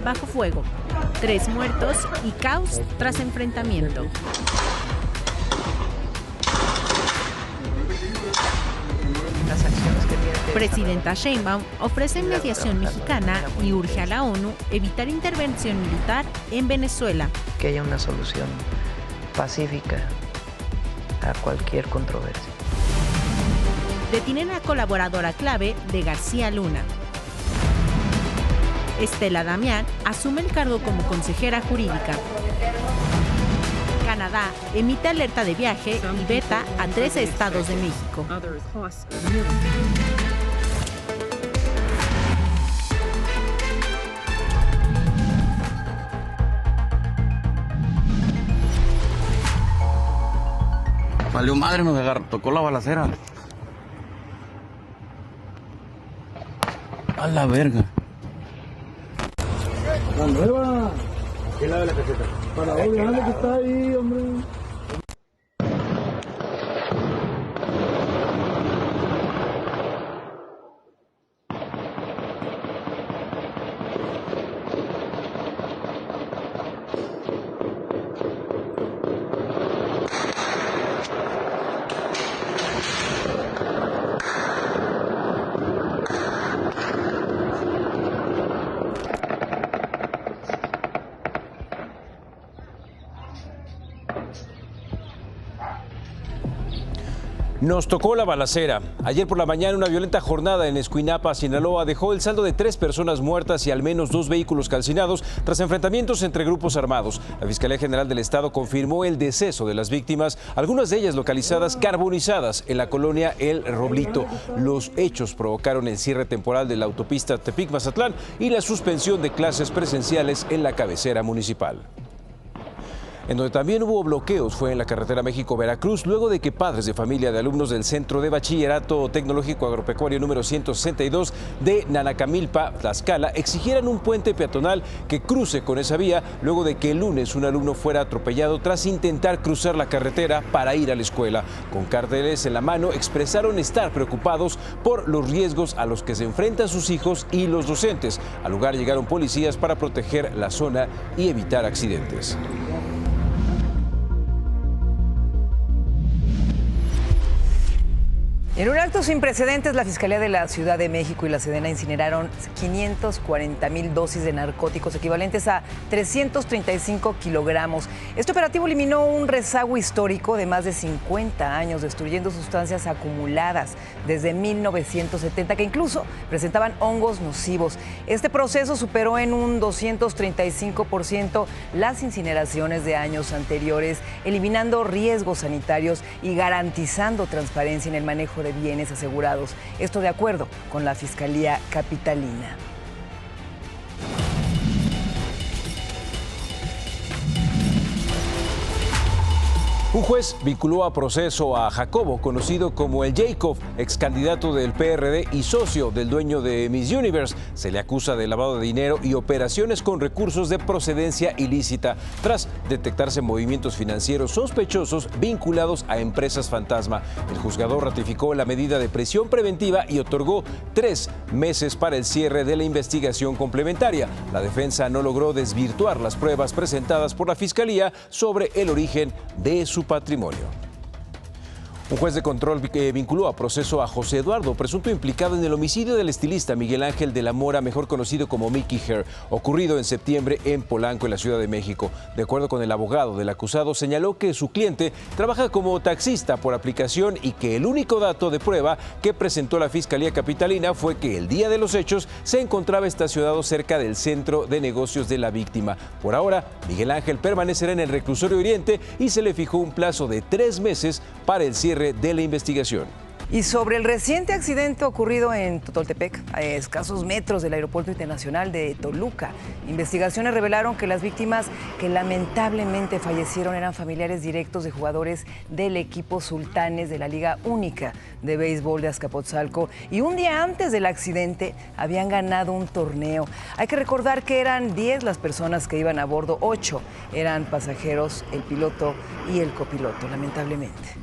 bajo fuego. 3 muertos y caos tras enfrentamiento. Presidenta Sheinbaum ofrece mediación mexicana y urge a la ONU evitar intervención militar en Venezuela. Que haya una solución pacífica a cualquier controversia. Detienen a colaboradora clave de García Luna. Estela Damián asume el cargo como consejera jurídica. Canadá emite alerta de viaje y veta a 13 estados de México. Valió madre, nos tocó la balacera. A la verga. La nueva. ¿Qué lado de la caseta? Para la grande que está ahí, hombre. Nos tocó la balacera. Ayer por la mañana una violenta jornada en Escuinapa, Sinaloa, dejó el saldo de 3 personas muertas y al menos 2 vehículos calcinados tras enfrentamientos entre grupos armados. La Fiscalía General del Estado confirmó el deceso de las víctimas, algunas de ellas localizadas carbonizadas en la colonia El Roblito. Los hechos provocaron el cierre temporal de la autopista Tepic-Mazatlán y la suspensión de clases presenciales en la cabecera municipal. En donde también hubo bloqueos fue en la carretera México-Veracruz, luego de que padres de familia de alumnos del Centro de Bachillerato Tecnológico Agropecuario número 162 de Nanacamilpa, Tlaxcala, exigieran un puente peatonal que cruce con esa vía, luego de que el lunes un alumno fuera atropellado tras intentar cruzar la carretera para ir a la escuela. Con carteles en la mano expresaron estar preocupados por los riesgos a los que se enfrentan sus hijos y los docentes. Al lugar llegaron policías para proteger la zona y evitar accidentes. En un acto sin precedentes, la Fiscalía de la Ciudad de México y la Sedena incineraron 540,000 dosis de narcóticos equivalentes a 335 kilogramos. Este operativo eliminó un rezago histórico de más de 50 años, destruyendo sustancias acumuladas desde 1970 que incluso presentaban hongos nocivos. Este proceso superó en un 235% las incineraciones de años anteriores, eliminando riesgos sanitarios y garantizando transparencia en el manejo de bienes asegurados. Esto de acuerdo con la Fiscalía Capitalina. Un juez vinculó a proceso a Jacobo, conocido como el Jacob, ex candidato del PRD y socio del dueño de Miss Universe. Se le acusa de lavado de dinero y operaciones con recursos de procedencia ilícita, tras detectarse movimientos financieros sospechosos vinculados a empresas fantasma. El juzgador ratificó la medida de prisión preventiva y otorgó 3 meses para el cierre de la investigación complementaria. La defensa no logró desvirtuar las pruebas presentadas por la Fiscalía sobre el origen de su patrimonio. Un juez de control vinculó a proceso a José Eduardo, presunto implicado en el homicidio del estilista Miguel Ángel de la Mora, mejor conocido como Mickey Hair, ocurrido en septiembre en Polanco, en la Ciudad de México. De acuerdo con el abogado del acusado, señaló que su cliente trabaja como taxista por aplicación y que el único dato de prueba que presentó la Fiscalía Capitalina fue que el día de los hechos se encontraba estacionado cerca del centro de negocios de la víctima. Por ahora, Miguel Ángel permanecerá en el reclusorio Oriente y se le fijó un plazo de 3 meses para el cierre de la investigación. Y sobre el reciente accidente ocurrido en Totoltepec, a escasos metros del Aeropuerto Internacional de Toluca, investigaciones revelaron que las víctimas que lamentablemente fallecieron eran familiares directos de jugadores del equipo Sultanes de la Liga Única de Béisbol de Azcapotzalco, y un día antes del accidente habían ganado un torneo. Hay que recordar que eran 10 las personas que iban a bordo, 8 eran pasajeros, el piloto y el copiloto, lamentablemente.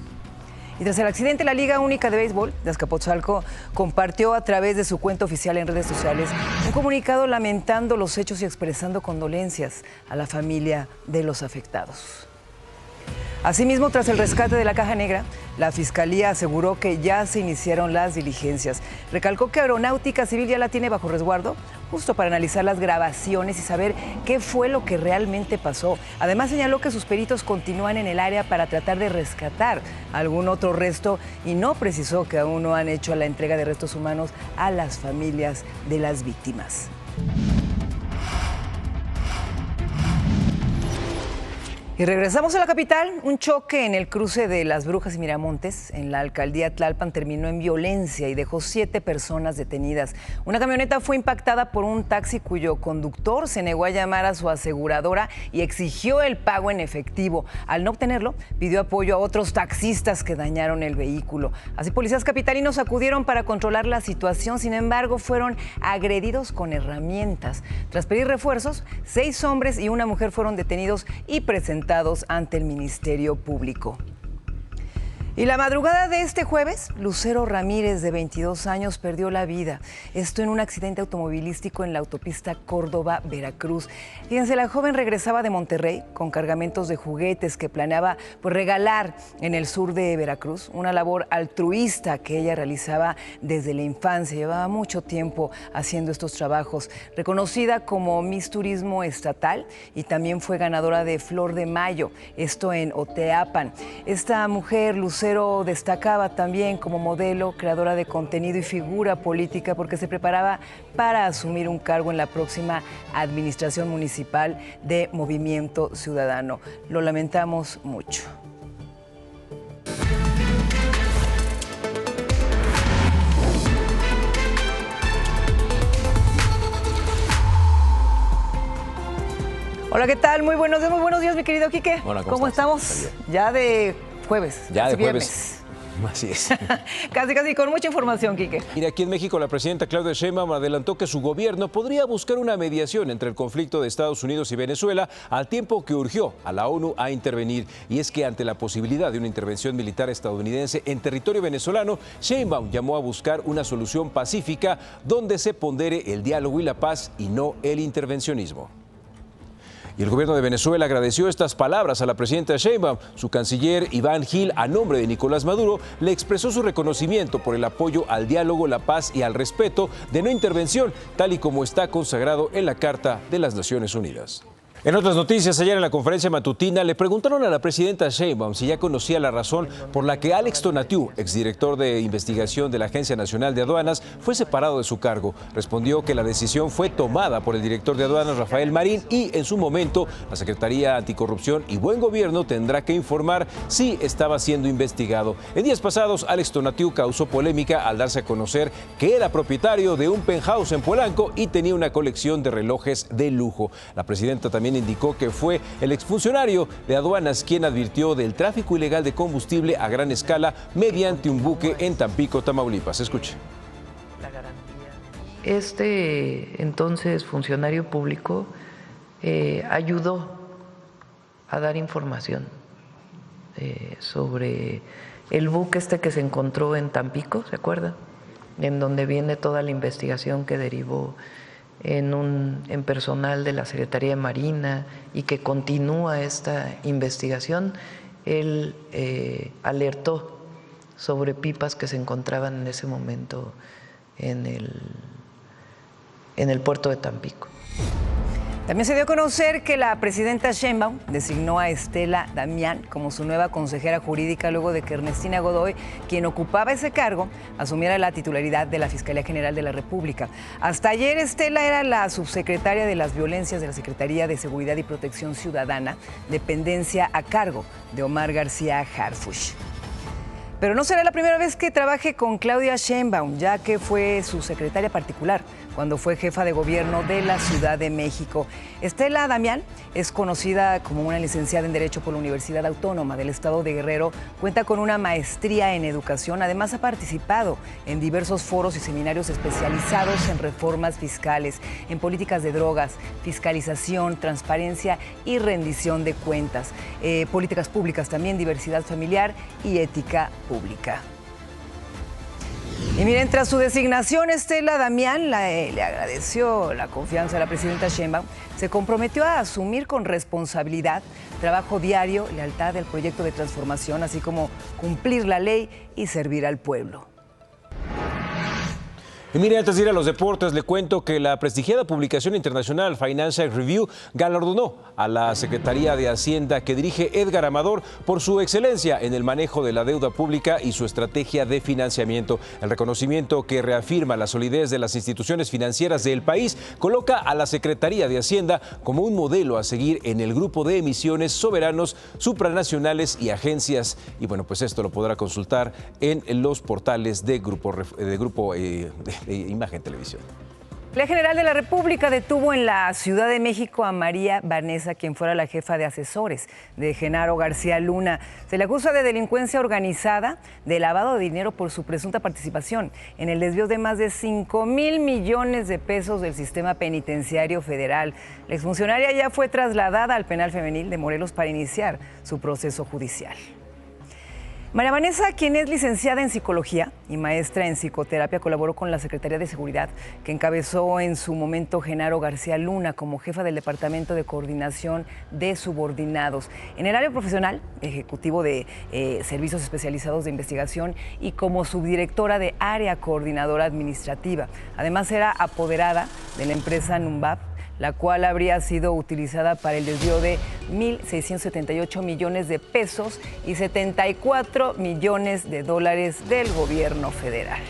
Y tras el accidente, la Liga Única de Béisbol de Azcapotzalco compartió a través de su cuenta oficial en redes sociales un comunicado lamentando los hechos y expresando condolencias a la familia de los afectados. Asimismo, tras el rescate de la caja negra, la Fiscalía aseguró que ya se iniciaron las diligencias. Recalcó que Aeronáutica Civil ya la tiene bajo resguardo, justo para analizar las grabaciones y saber qué fue lo que realmente pasó. Además, señaló que sus peritos continúan en el área para tratar de rescatar algún otro resto y no precisó que aún no han hecho la entrega de restos humanos a las familias de las víctimas. Y regresamos a la capital. Un choque en el cruce de Las Brujas y Miramontes, en la alcaldía Tlalpan, terminó en violencia y dejó 7 personas detenidas. Una camioneta fue impactada por un taxi cuyo conductor se negó a llamar a su aseguradora y exigió el pago en efectivo. Al no obtenerlo, pidió apoyo a otros taxistas que dañaron el vehículo. Así, policías capitalinos acudieron para controlar la situación. Sin embargo, fueron agredidos con herramientas. Tras pedir refuerzos, 6 hombres y una mujer fueron detenidos y presentados ante el Ministerio Público. Y la madrugada de este jueves, Lucero Ramírez, de 22 años, perdió la vida. Esto en un accidente automovilístico en la autopista Córdoba-Veracruz. Fíjense, la joven regresaba de Monterrey con cargamentos de juguetes que planeaba regalar en el sur de Veracruz. Una labor altruista que ella realizaba desde la infancia. Llevaba mucho tiempo haciendo estos trabajos. Reconocida como Miss Turismo Estatal y también fue ganadora de Flor de Mayo, esto en Oteapan. Esta mujer, Lucero, destacaba también como modelo, creadora de contenido y figura política porque se preparaba para asumir un cargo en la próxima administración municipal de Movimiento Ciudadano. Lo lamentamos mucho. Hola, ¿qué tal? Muy buenos días, mi querido Quique. Hola, ¿Cómo estamos? Ya de jueves. Ya de viernes. jueves. Así es. Casi, con mucha información, Quique. Mira, aquí en México la presidenta Claudia Sheinbaum adelantó que su gobierno podría buscar una mediación entre el conflicto de Estados Unidos y Venezuela, al tiempo que urgió a la ONU a intervenir. Y es que ante la posibilidad de una intervención militar estadounidense en territorio venezolano, Sheinbaum llamó a buscar una solución pacífica donde se pondere el diálogo y la paz y no el intervencionismo. Y el gobierno de Venezuela agradeció estas palabras a la presidenta Sheinbaum. Su canciller Iván Gil, a nombre de Nicolás Maduro, le expresó su reconocimiento por el apoyo al diálogo, la paz y al respeto de no intervención, tal y como está consagrado en la Carta de las Naciones Unidas. En otras noticias, ayer en la conferencia matutina le preguntaron a la presidenta Sheinbaum si ya conocía la razón por la que Alex Tonatiuh, exdirector de investigación de la Agencia Nacional de Aduanas, fue separado de su cargo. Respondió que la decisión fue tomada por el director de Aduanas, Rafael Marín, y en su momento la Secretaría Anticorrupción y Buen Gobierno tendrá que informar si estaba siendo investigado. En días pasados, Alex Tonatiuh causó polémica al darse a conocer que era propietario de un penthouse en Polanco y tenía una colección de relojes de lujo. La presidenta también indicó que fue el exfuncionario de aduanas quien advirtió del tráfico ilegal de combustible a gran escala mediante un buque en Tampico, Tamaulipas. Escuche. Este entonces funcionario público ayudó a dar información sobre el buque que se encontró en Tampico, ¿se acuerdan? En donde viene toda la investigación que derivó en personal de la Secretaría de Marina y que continúa esta investigación. Él alertó sobre pipas que se encontraban en ese momento en el puerto de Tampico. También se dio a conocer que la presidenta Sheinbaum designó a Estela Damián como su nueva consejera jurídica luego de que Ernestina Godoy, quien ocupaba ese cargo, asumiera la titularidad de la Fiscalía General de la República. Hasta ayer Estela era la subsecretaria de las Violencias de la Secretaría de Seguridad y Protección Ciudadana, dependencia a cargo de Omar García Harfuch. Pero no será la primera vez que trabaje con Claudia Sheinbaum, ya que fue su secretaria particular cuando fue jefa de gobierno de la Ciudad de México. Estela Damián es conocida como una licenciada en Derecho por la Universidad Autónoma del Estado de Guerrero, cuenta con una maestría en educación, además ha participado en diversos foros y seminarios especializados en reformas fiscales, en políticas de drogas, fiscalización, transparencia y rendición de cuentas, políticas públicas también, diversidad familiar y ética pública. Y miren, tras su designación, Estela Damián le agradeció la confianza de la presidenta Sheinbaum, se comprometió a asumir con responsabilidad, trabajo diario, lealtad al proyecto de transformación, así como cumplir la ley y servir al pueblo. Y mire, antes de ir a los deportes, le cuento que la prestigiada publicación internacional Financial Review galardonó a la Secretaría de Hacienda que dirige Edgar Amador por su excelencia en el manejo de la deuda pública y su estrategia de financiamiento. El reconocimiento, que reafirma la solidez de las instituciones financieras del país, coloca a la Secretaría de Hacienda como un modelo a seguir en el grupo de emisiones soberanos, supranacionales y agencias. Y bueno, pues esto lo podrá consultar en los portales de Grupo Imagen Televisión. La General de la República detuvo en la Ciudad de México a María Vanessa, quien fuera la jefa de asesores de Genaro García Luna. Se le acusa de delincuencia organizada, de lavado de dinero por su presunta participación en el desvío de más de 5,000 millones de pesos del sistema penitenciario federal. La exfuncionaria ya fue trasladada al penal femenil de Morelos para iniciar su proceso judicial. María Vanessa, quien es licenciada en psicología y maestra en psicoterapia, colaboró con la Secretaría de Seguridad, que encabezó en su momento Genaro García Luna como jefa del Departamento de Coordinación de Subordinados. En el área profesional, ejecutivo de Servicios Especializados de Investigación y como subdirectora de Área Coordinadora Administrativa. Además, era apoderada de la empresa Numbap, la cual habría sido utilizada para el desvío de 1.678 millones de pesos y 74 millones de dólares del gobierno federal.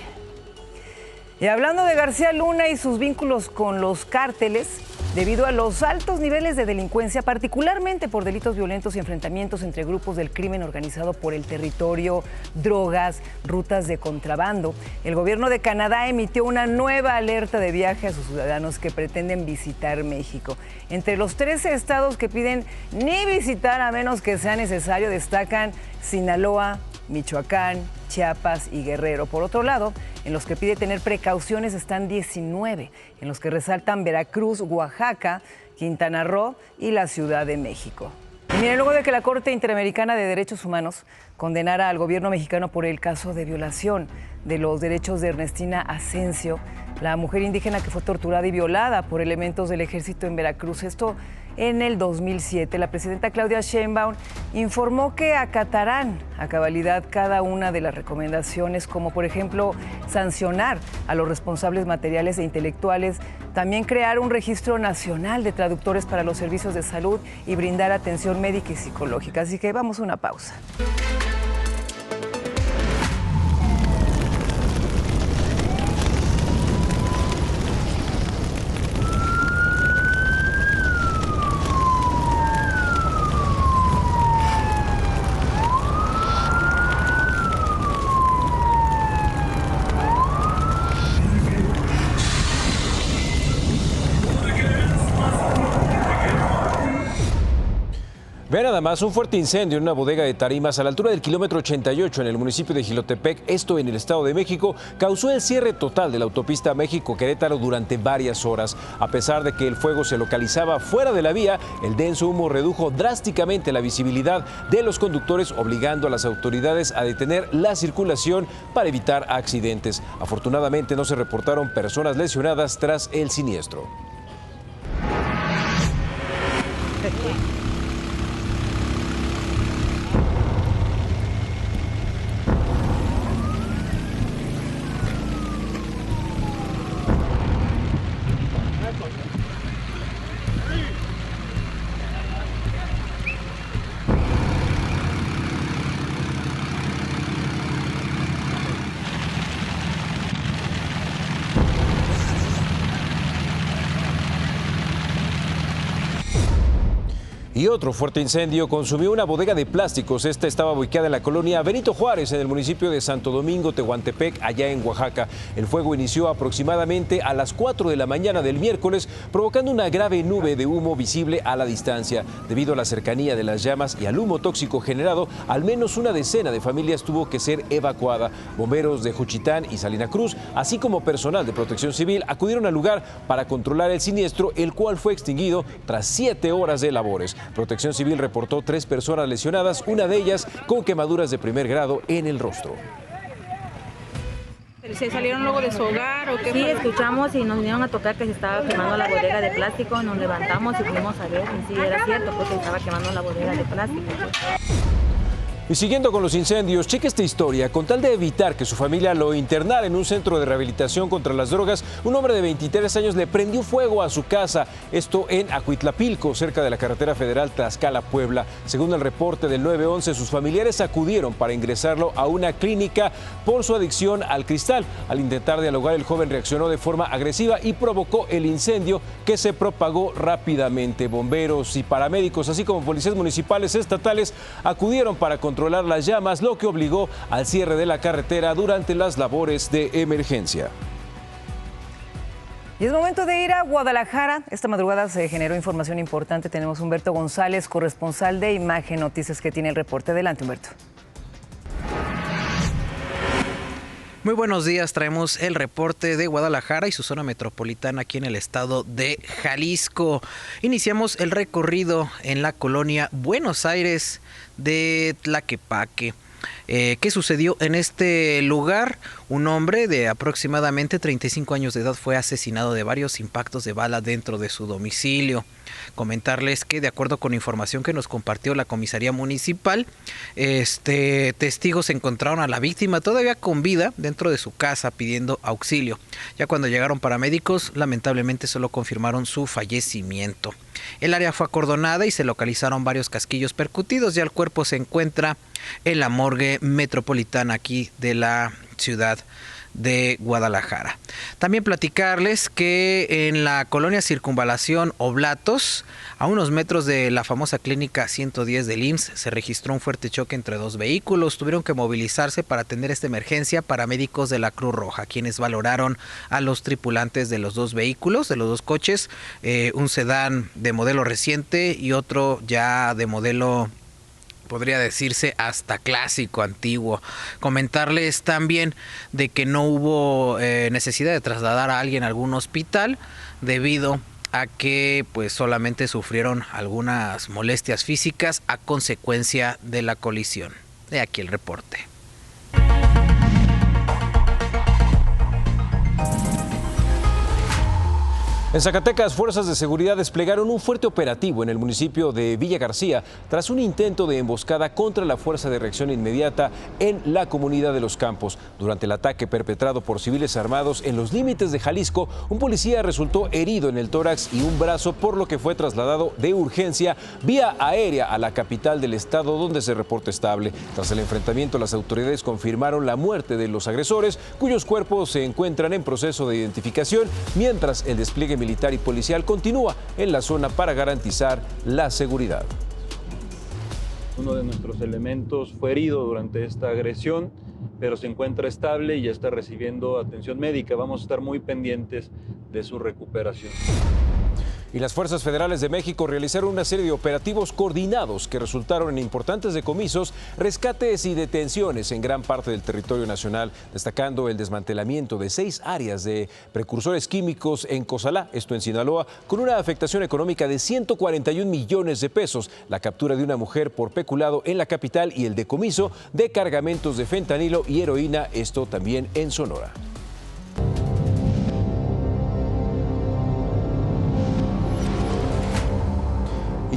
Y hablando de García Luna y sus vínculos con los cárteles, debido a los altos niveles de delincuencia, particularmente por delitos violentos y enfrentamientos entre grupos del crimen organizado por el territorio, drogas, rutas de contrabando, el gobierno de Canadá emitió una nueva alerta de viaje a sus ciudadanos que pretenden visitar México. Entre los 13 estados que piden ni visitar a menos que sea necesario, destacan Sinaloa, Michoacán, Chiapas y Guerrero. Por otro lado, en los que pide tener precauciones están 19, en los que resaltan Veracruz, Oaxaca, Quintana Roo y la Ciudad de México. Y miren, luego de que la Corte Interamericana de Derechos Humanos condenara al gobierno mexicano por el caso de violación de los derechos de Ernestina Asensio, la mujer indígena que fue torturada y violada por elementos del ejército en Veracruz, esto en el 2007, la presidenta Claudia Sheinbaum informó que acatarán a cabalidad cada una de las recomendaciones, como por ejemplo sancionar a los responsables materiales e intelectuales, también crear un registro nacional de traductores para los servicios de salud y brindar atención médica y psicológica. Así que vamos a una pausa. Ve nada más, un fuerte incendio en una bodega de Tarimas a la altura del kilómetro 88 en el municipio de Jilotepec, esto en el Estado de México, causó el cierre total de la autopista México-Querétaro durante varias horas. A pesar de que el fuego se localizaba fuera de la vía, el denso humo redujo drásticamente la visibilidad de los conductores, obligando a las autoridades a detener la circulación para evitar accidentes. Afortunadamente no se reportaron personas lesionadas tras el siniestro. Y otro fuerte incendio consumió una bodega de plásticos. Esta estaba ubicada en la colonia Benito Juárez, en el municipio de Santo Domingo, Tehuantepec, allá en Oaxaca. El fuego inició aproximadamente a las 4 de la mañana del miércoles, provocando una grave nube de humo visible a la distancia. Debido a la cercanía de las llamas y al humo tóxico generado, al menos una decena de familias tuvo que ser evacuada. Bomberos de Juchitán y Salina Cruz, así como personal de Protección Civil, acudieron al lugar para controlar el siniestro, el cual fue extinguido tras 7 horas de labores. Protección Civil reportó 3 personas lesionadas, una de ellas con quemaduras de primer grado en el rostro. ¿Se salieron luego de su hogar o qué? Sí, escuchamos y nos vinieron a tocar que se estaba quemando la bodega de plástico. Nos levantamos y fuimos a ver y sí, era cierto, porque se estaba quemando la bodega de plástico. Y siguiendo con los incendios, cheque esta historia. Con tal de evitar que su familia lo internara en un centro de rehabilitación contra las drogas, un hombre de 23 años le prendió fuego a su casa. Esto en Acuitlapilco, cerca de la carretera federal Tlaxcala-Puebla. Según el reporte del 911, sus familiares acudieron para ingresarlo a una clínica por su adicción al cristal. Al intentar dialogar, el joven reaccionó de forma agresiva y provocó el incendio, que se propagó rápidamente. Bomberos y paramédicos, así como policías municipales estatales, acudieron para controlar las llamas, lo que obligó al cierre de la carretera durante las labores de emergencia. Y es momento de ir a Guadalajara. Esta madrugada se generó información importante. Tenemos a Humberto González, corresponsal de Imagen Noticias, que tiene el reporte. Adelante, Humberto. Muy buenos días, traemos el reporte de Guadalajara y su zona metropolitana aquí en el estado de Jalisco. Iniciamos el recorrido en la colonia Buenos Aires de Tlaquepaque. ¿Qué sucedió en este lugar? Un hombre de aproximadamente 35 años de edad fue asesinado de varios impactos de bala dentro de su domicilio. Comentarles que, de acuerdo con información que nos compartió la comisaría municipal, testigos encontraron a la víctima todavía con vida dentro de su casa pidiendo auxilio. Ya cuando llegaron paramédicos, lamentablemente solo confirmaron su fallecimiento. El área fue acordonada y se localizaron varios casquillos percutidos. Ya el cuerpo se encuentra en la morgue metropolitana aquí de la ciudad de Guadalajara. También platicarles que en la colonia Circunvalación Oblatos, a unos metros de la famosa clínica 110 del IMSS, se registró un fuerte choque entre 2 vehículos. Tuvieron que movilizarse para atender esta emergencia paramédicos de la Cruz Roja, quienes valoraron a los tripulantes de los 2 vehículos, de los 2 coches, un sedán de modelo reciente y otro ya de modelo, podría decirse, hasta clásico, antiguo. Comentarles también de que no hubo necesidad de trasladar a alguien a algún hospital debido a que pues solamente sufrieron algunas molestias físicas a consecuencia de la colisión. De aquí el reporte. En Zacatecas, fuerzas de seguridad desplegaron un fuerte operativo en el municipio de Villa García tras un intento de emboscada contra la Fuerza de Reacción Inmediata en la comunidad de Los Campos. Durante el ataque perpetrado por civiles armados en los límites de Jalisco, un policía resultó herido en el tórax y un brazo, por lo que fue trasladado de urgencia vía aérea a la capital del estado, donde se reporta estable. Tras el enfrentamiento, las autoridades confirmaron la muerte de los agresores, cuyos cuerpos se encuentran en proceso de identificación, mientras el despliegue militar y policial continúa en la zona para garantizar la seguridad. Uno de nuestros elementos fue herido durante esta agresión, pero se encuentra estable y ya está recibiendo atención médica. Vamos a estar muy pendientes de su recuperación. Y las fuerzas federales de México realizaron una serie de operativos coordinados que resultaron en importantes decomisos, rescates y detenciones en gran parte del territorio nacional, destacando el desmantelamiento de 6 áreas de precursores químicos en Cozalá, esto en Sinaloa, con una afectación económica de 141 millones de pesos, la captura de una mujer por peculado en la capital y el decomiso de cargamentos de fentanilo y heroína, esto también en Sonora.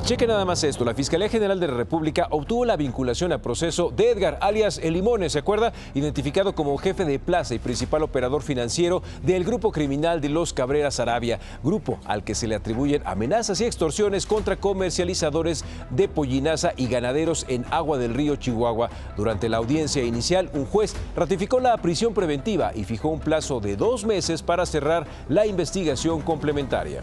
Cheque nada más esto, la Fiscalía General de la República obtuvo la vinculación a proceso de Edgar, alias El Limones, ¿se acuerda? Identificado como jefe de plaza y principal operador financiero del grupo criminal de los Cabrera Sarabia, grupo al que se le atribuyen amenazas y extorsiones contra comercializadores de pollinaza y ganaderos en Agua del Río, Chihuahua. Durante la audiencia inicial, un juez ratificó la prisión preventiva y fijó un plazo de 2 meses para cerrar la investigación complementaria.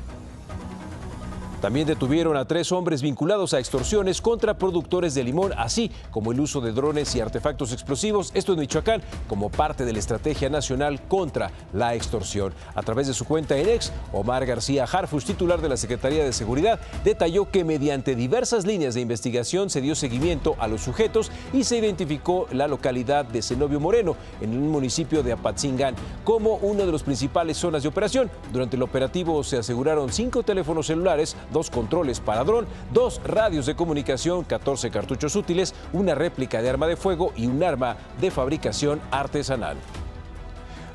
También detuvieron a 3 hombres vinculados a extorsiones contra productores de limón, así como el uso de drones y artefactos explosivos, esto en Michoacán, como parte de la estrategia nacional contra la extorsión. A través de su cuenta en X, Omar García Harfuch, titular de la Secretaría de Seguridad, detalló que mediante diversas líneas de investigación se dio seguimiento a los sujetos y se identificó la localidad de Zenobio Moreno, en un municipio de Apatzingán, como una de las principales zonas de operación. Durante el operativo se aseguraron 5 teléfonos celulares, 2 controles para dron, 2 radios de comunicación, 14 cartuchos útiles, una réplica de arma de fuego y un arma de fabricación artesanal.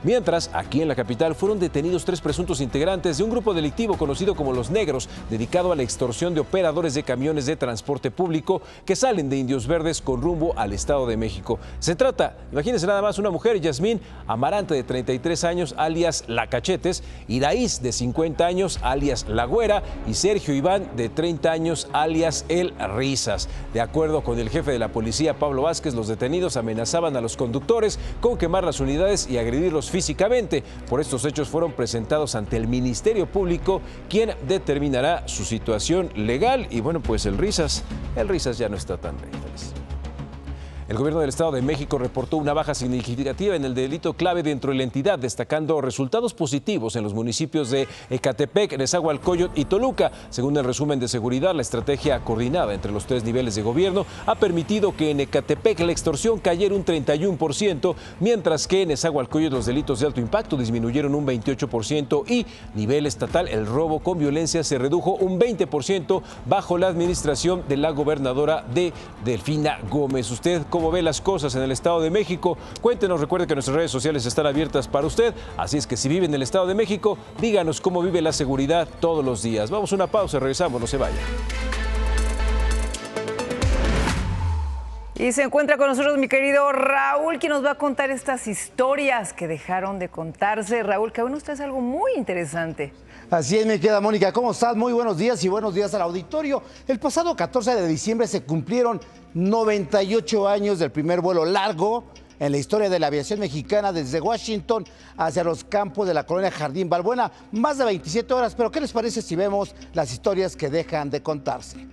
Mientras, aquí en la capital fueron detenidos 3 presuntos integrantes de un grupo delictivo conocido como Los Negros, dedicado a la extorsión de operadores de camiones de transporte público que salen de Indios Verdes con rumbo al Estado de México. Se trata, imagínense nada más, una mujer, Yasmín Amarante, de 33 años, alias La Cachetes, Iraíz, de 50 años, alias La Güera, y Sergio Iván, de 30 años, alias El Risas. De acuerdo con el jefe de la policía, Pablo Vázquez, los detenidos amenazaban a los conductores con quemar las unidades y agredirlos físicamente. Por estos hechos fueron presentados ante el Ministerio Público, quien determinará su situación legal. Y bueno, pues el Risas ya no está tan feliz. El gobierno del Estado de México reportó una baja significativa en el delito clave dentro de la entidad, destacando resultados positivos en los municipios de Ecatepec, Nezahualcóyotl y Toluca. Según el resumen de seguridad, la estrategia coordinada entre los 3 niveles de gobierno ha permitido que en Ecatepec la extorsión cayera un 31%, mientras que en Nezahualcóyotl los delitos de alto impacto disminuyeron un 28% y a nivel estatal el robo con violencia se redujo un 20% bajo la administración de la gobernadora Delfina Gómez. ¿Usted cómo ve las cosas en el Estado de México? Cuéntenos, recuerde que nuestras redes sociales están abiertas para usted, así es que si vive en el Estado de México, díganos cómo vive la seguridad todos los días. Vamos a una pausa, regresamos, no se vaya. Y se encuentra con nosotros mi querido Raúl, quien nos va a contar estas historias que dejaron de contarse. Raúl, que bueno, usted es algo muy interesante. Así es, mi querida Mónica, ¿cómo estás? Muy buenos días y buenos días al auditorio. El pasado 14 de diciembre se cumplieron 98 años del primer vuelo largo en la historia de la aviación mexicana desde Washington hacia los campos de la colonia Jardín Balbuena, más de 27 horas. Pero ¿qué les parece si vemos las historias que dejan de contarse?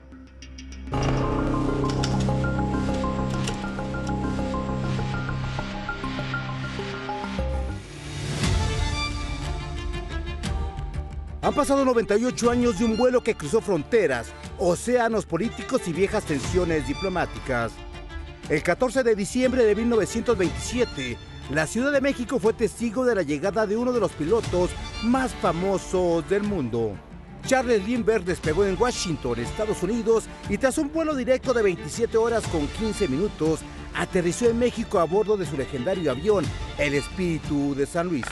Han pasado 98 años de un vuelo que cruzó fronteras, océanos políticos y viejas tensiones diplomáticas. El 14 de diciembre de 1927, la Ciudad de México fue testigo de la llegada de uno de los pilotos más famosos del mundo. Charles Lindbergh despegó en Washington, Estados Unidos, y tras un vuelo directo de 27 horas con 15 minutos, aterrizó en México a bordo de su legendario avión, el Espíritu de San Luis.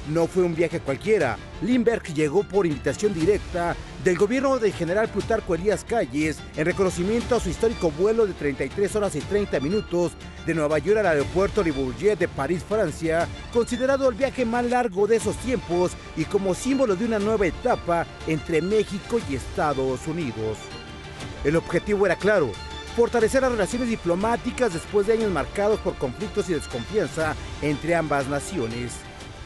No fue un viaje cualquiera. Lindbergh llegó por invitación directa del gobierno del general Plutarco Elías Calles en reconocimiento a su histórico vuelo de 33 horas y 30 minutos de Nueva York al aeropuerto Le Bourget de París, Francia, considerado el viaje más largo de esos tiempos y como símbolo de una nueva etapa entre México y Estados Unidos. El objetivo era claro: fortalecer las relaciones diplomáticas después de años marcados por conflictos y desconfianza entre ambas naciones.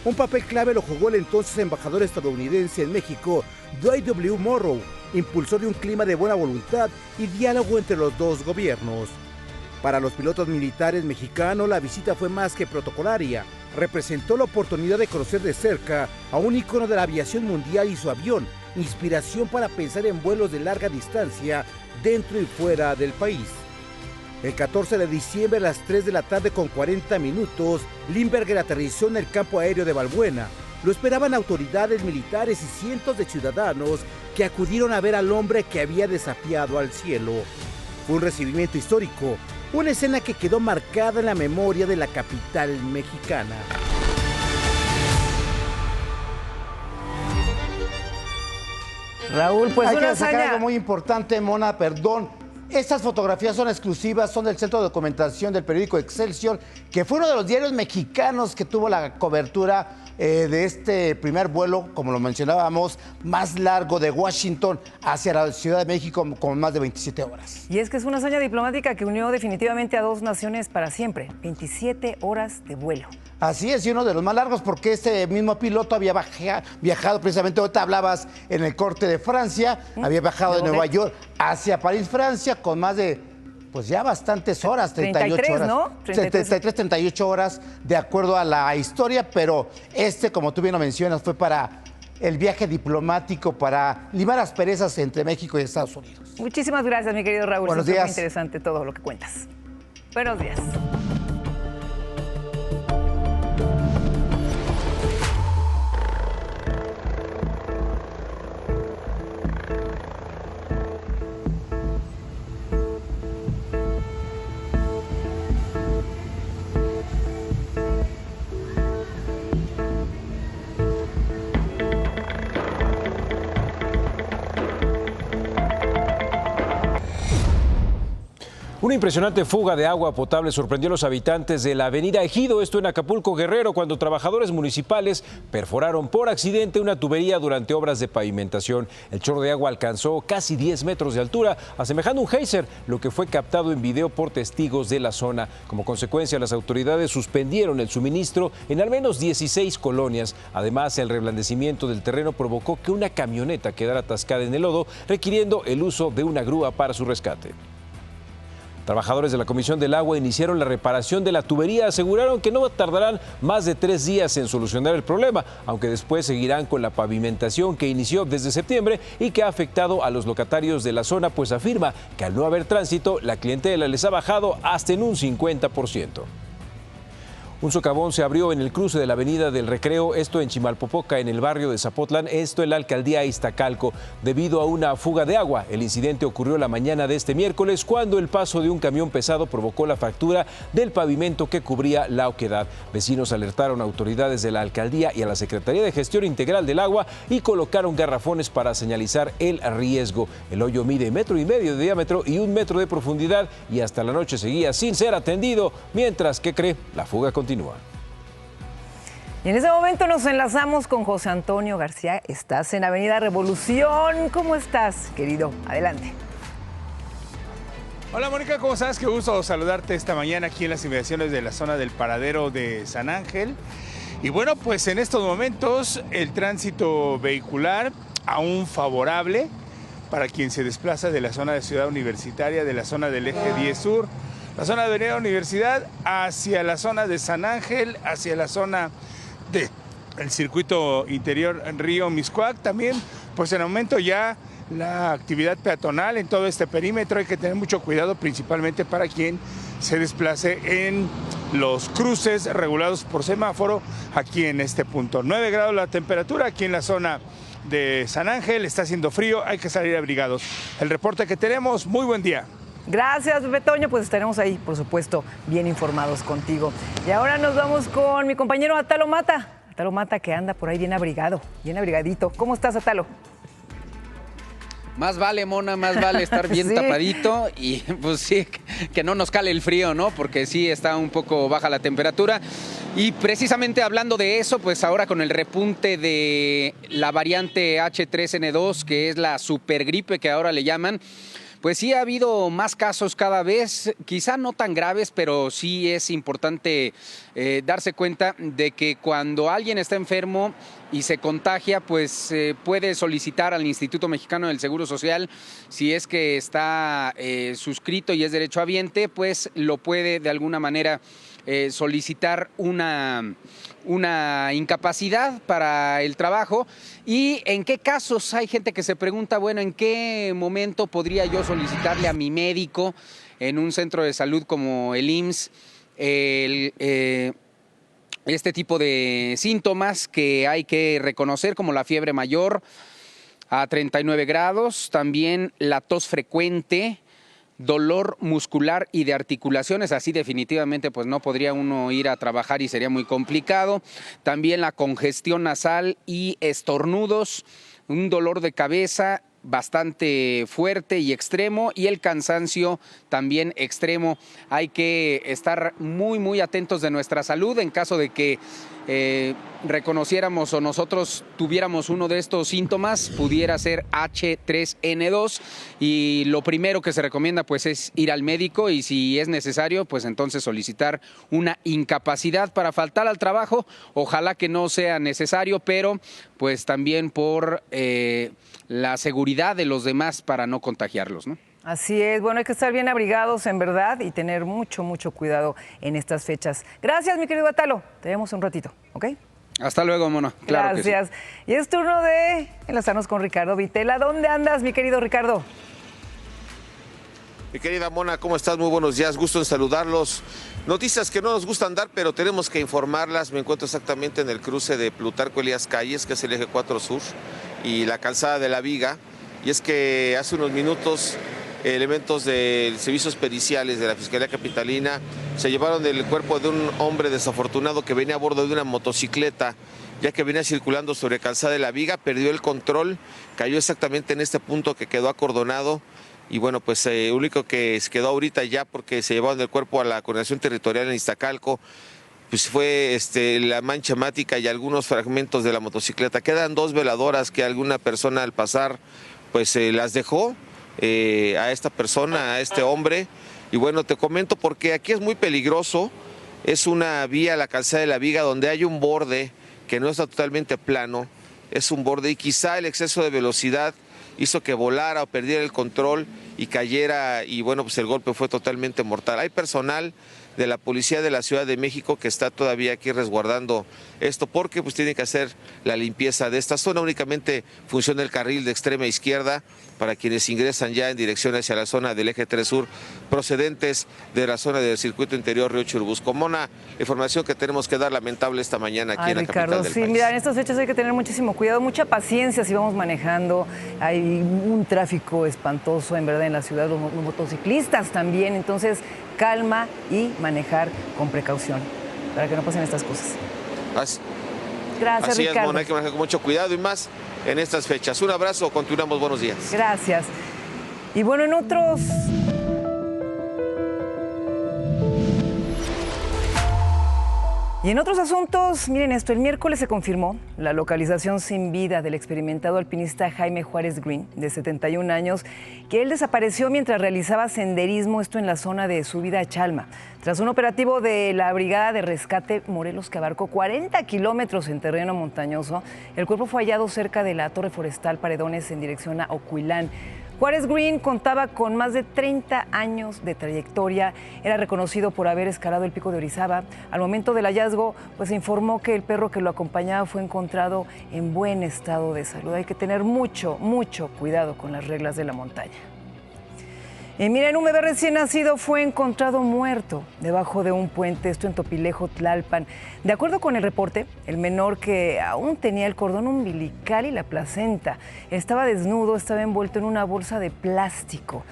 Un papel clave lo jugó el entonces embajador estadounidense en México, Dwight W. Morrow, impulsor de un clima de buena voluntad y diálogo entre los dos gobiernos. Para los pilotos militares mexicanos, la visita fue más que protocolaria. Representó la oportunidad de conocer de cerca a un ícono de la aviación mundial y su avión, inspiración para pensar en vuelos de larga distancia dentro y fuera del país. El 14 de diciembre a las 3 de la tarde con 40 minutos, Lindbergh aterrizó en el campo aéreo de Balbuena. Lo esperaban autoridades militares y cientos de ciudadanos que acudieron a ver al hombre que había desafiado al cielo. Fue un recibimiento histórico, una escena que quedó marcada en la memoria de la capital mexicana. Raúl, pues hay una que destacar hazaña. algo muy importante, Mona, perdón. Estas fotografías son exclusivas, son del Centro de Documentación del periódico Excelsior, que fue uno de los diarios mexicanos que tuvo la cobertura de este primer vuelo, como lo mencionábamos, más largo de Washington hacia la Ciudad de México, con más de 27 horas. Y es que es una hazaña diplomática que unió definitivamente a dos naciones para siempre. 27 horas de vuelo. Así es, y uno de los más largos, porque este mismo piloto había viajado precisamente, ahorita hablabas en el corte de Francia, había viajado de Nueva York hacia París, Francia, con más de, pues ya bastantes horas, 38 33, horas. ¿no? 33, 38 horas, de acuerdo a la historia, pero como tú bien lo mencionas, fue para el viaje diplomático, para limar asperezas entre México y Estados Unidos. Muchísimas gracias, mi querido Raúl. Buenos días. días. Muy interesante todo lo que cuentas. Buenos días. Una impresionante fuga de agua potable sorprendió a los habitantes de la avenida Ejido, esto en Acapulco, Guerrero, cuando trabajadores municipales perforaron por accidente una tubería durante obras de pavimentación. El chorro de agua alcanzó casi 10 metros de altura, asemejando un geyser, lo que fue captado en video por testigos de la zona. Como consecuencia, las autoridades suspendieron el suministro en al menos 16 colonias. Además, el reblandecimiento del terreno provocó que una camioneta quedara atascada en el lodo, requiriendo el uso de una grúa para su rescate. Trabajadores de la Comisión del Agua iniciaron la reparación de la tubería. Aseguraron que no tardarán más de 3 días en solucionar el problema, aunque después seguirán con la pavimentación que inició desde septiembre y que ha afectado a los locatarios de la zona, pues afirma que al no haber tránsito, la clientela les ha bajado hasta en un 50%. Un socavón se abrió en el cruce de la avenida del Recreo, esto en Chimalpopoca, en el barrio de Zapotlán, esto en la alcaldía Iztacalco, debido a una fuga de agua. El incidente ocurrió la mañana de este miércoles, cuando el paso de un camión pesado provocó la fractura del pavimento que cubría la oquedad. Vecinos alertaron a autoridades de la alcaldía y a la Secretaría de Gestión Integral del Agua y colocaron garrafones para señalizar el riesgo. El hoyo mide 1,5 metros de diámetro y 1 metro de profundidad, y hasta la noche seguía sin ser atendido, mientras que la fuga continúa. Y en ese momento nos enlazamos con José Antonio García. Estás en Avenida Revolución. ¿Cómo estás, querido? Adelante. Hola, Mónica, ¿cómo estás? Qué gusto saludarte esta mañana aquí en las inmediaciones de la zona del paradero de San Ángel. Y bueno, pues en estos momentos el tránsito vehicular aún favorable para quien se desplaza de la zona de Ciudad Universitaria, de la zona del Eje 10 Sur, la zona de Avenida Universidad, hacia la zona de San Ángel, hacia la zona del circuito interior Río Mixcoac. También, pues en aumento ya la actividad peatonal en todo este perímetro. Hay que tener mucho cuidado, principalmente para quien se desplace en los cruces regulados por semáforo aquí en este punto. 9 grados la temperatura aquí en la zona de San Ángel, está haciendo frío, hay que salir abrigados. El reporte que tenemos, muy buen día. Gracias, Pepe Toño, pues estaremos ahí, por supuesto, bien informados contigo. Y ahora nos vamos con mi compañero Atalo Mata. Atalo Mata, que anda por ahí bien abrigado, bien abrigadito. ¿Cómo estás, Atalo? Más vale, Mona, más vale estar bien sí. Tapadito y pues sí, que no nos cale el frío, ¿no? Porque sí está un poco baja la temperatura. Y precisamente hablando de eso, pues ahora con el repunte de la variante H3N2, que es la supergripe que ahora le llaman, pues sí ha habido más casos cada vez, quizá no tan graves, pero sí es importante darse cuenta de que cuando alguien está enfermo y se contagia, pues puede solicitar al Instituto Mexicano del Seguro Social, si es que está suscrito y es derechohabiente, pues lo puede de alguna manera solicitar una incapacidad para el trabajo. ¿Y en qué casos? Hay gente que se pregunta, bueno, ¿en qué momento podría yo solicitarle a mi médico en un centro de salud como el IMSS este tipo de síntomas que hay que reconocer, como la fiebre mayor a 39 grados, también la tos frecuente, dolor muscular y de articulaciones? Así definitivamente pues no podría uno ir a trabajar y sería muy complicado. También la congestión nasal y estornudos, un dolor de cabeza bastante fuerte y extremo, y el cansancio también extremo. Hay que estar muy atentos de nuestra salud en caso de que reconociéramos o nosotros tuviéramos uno de estos síntomas. Pudiera ser H3N2, y lo primero que se recomienda pues es ir al médico, y si es necesario pues entonces solicitar una incapacidad para faltar al trabajo. Ojalá que no sea necesario, pero pues también por la seguridad de los demás para no contagiarlos, ¿no? Así es, bueno, hay que estar bien abrigados en verdad y tener mucho cuidado en estas fechas. Gracias, mi querido Atalo. Te vemos un ratito, ¿ok? Hasta luego, Mona. Claro. Gracias. Que sí. Y es turno de enlazarnos con Ricardo Vitela. ¿Dónde andas, mi querido Ricardo? Mi querida Mona, ¿cómo estás? Muy buenos días, gusto en saludarlos. Noticias que no nos gustan dar, pero tenemos que informarlas. Me encuentro exactamente en el cruce de Plutarco Elías Calles, que es el eje 4 Sur, y la calzada de la Viga. Y es que hace unos minutos elementos de servicios periciales de la Fiscalía Capitalina se llevaron el cuerpo de un hombre desafortunado que venía a bordo de una motocicleta, ya que venía circulando sobre calzada de la Viga, perdió el control, cayó exactamente en este punto que quedó acordonado. Y bueno, pues lo único que se quedó ahorita ya, porque se llevaron el cuerpo a la Coordinación Territorial en Iztacalco, pues fue la mancha hemática y algunos fragmentos de la motocicleta. Quedan 2 veladoras que alguna persona al pasar pues las dejó a esta persona, a este hombre. Y bueno, te comento porque aquí es muy peligroso. Es una vía, la calzada de la Viga, donde hay un borde que no está totalmente plano. Es un borde y quizá el exceso de velocidad hizo que volara o perdiera el control y cayera, y bueno, pues el golpe fue totalmente mortal. Hay personal de la Policía de la Ciudad de México que está todavía aquí resguardando esto, porque pues tiene que hacer la limpieza de esta zona. Únicamente funciona el carril de extrema izquierda para quienes ingresan ya en dirección hacia la zona del eje 3 Sur, procedentes de la zona del circuito interior Río Churubusco. Mona, información que tenemos que dar lamentable esta mañana aquí en la capital del país. Mira, en estas fechas hay que tener muchísimo cuidado, mucha paciencia si vamos manejando. Hay un tráfico espantoso, en verdad, en la ciudad, los motociclistas también. Entonces, calma y manejar con precaución para que no pasen estas cosas. Gracias, así Ricardo. Es, Mona, hay que manejar con mucho cuidado y más en estas fechas. Un abrazo, continuamos, buenos días. Gracias. Y bueno, en otros... Y en otros asuntos, miren esto, el miércoles se confirmó la localización sin vida del experimentado alpinista Jaime Juárez Green, de 71 años, que él desapareció mientras realizaba senderismo, esto en la zona de subida a Chalma. Tras un operativo de la Brigada de Rescate Morelos que abarcó 40 kilómetros en terreno montañoso, el cuerpo fue hallado cerca de la Torre Forestal Paredones en dirección a Ocuilán. Juárez Green contaba con más de 30 años de trayectoria, era reconocido por haber escalado el pico de Orizaba. Al momento del hallazgo, pues se informó que el perro que lo acompañaba fue encontrado en buen estado de salud. Hay que tener mucho cuidado con las reglas de la montaña. Y miren, un bebé recién nacido fue encontrado muerto debajo de un puente, esto en Topilejo, Tlalpan. De acuerdo con el reporte, el menor, que aún tenía el cordón umbilical y la placenta, estaba desnudo, estaba envuelto en una bolsa de plástico.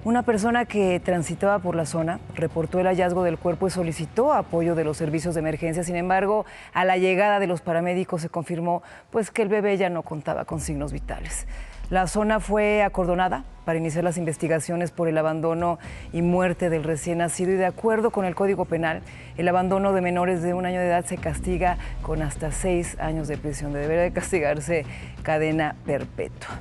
Una persona que transitaba por la zona reportó el hallazgo del cuerpo y solicitó apoyo de los servicios de emergencia. Sin embargo, a la llegada de los paramédicos se confirmó pues que el bebé ya no contaba con signos vitales. La zona fue acordonada para iniciar las investigaciones por el abandono y muerte del recién nacido, y de acuerdo con el Código Penal, el abandono de menores de 1 año de edad se castiga con hasta 6 años de prisión. Debería de castigarse cadena perpetua.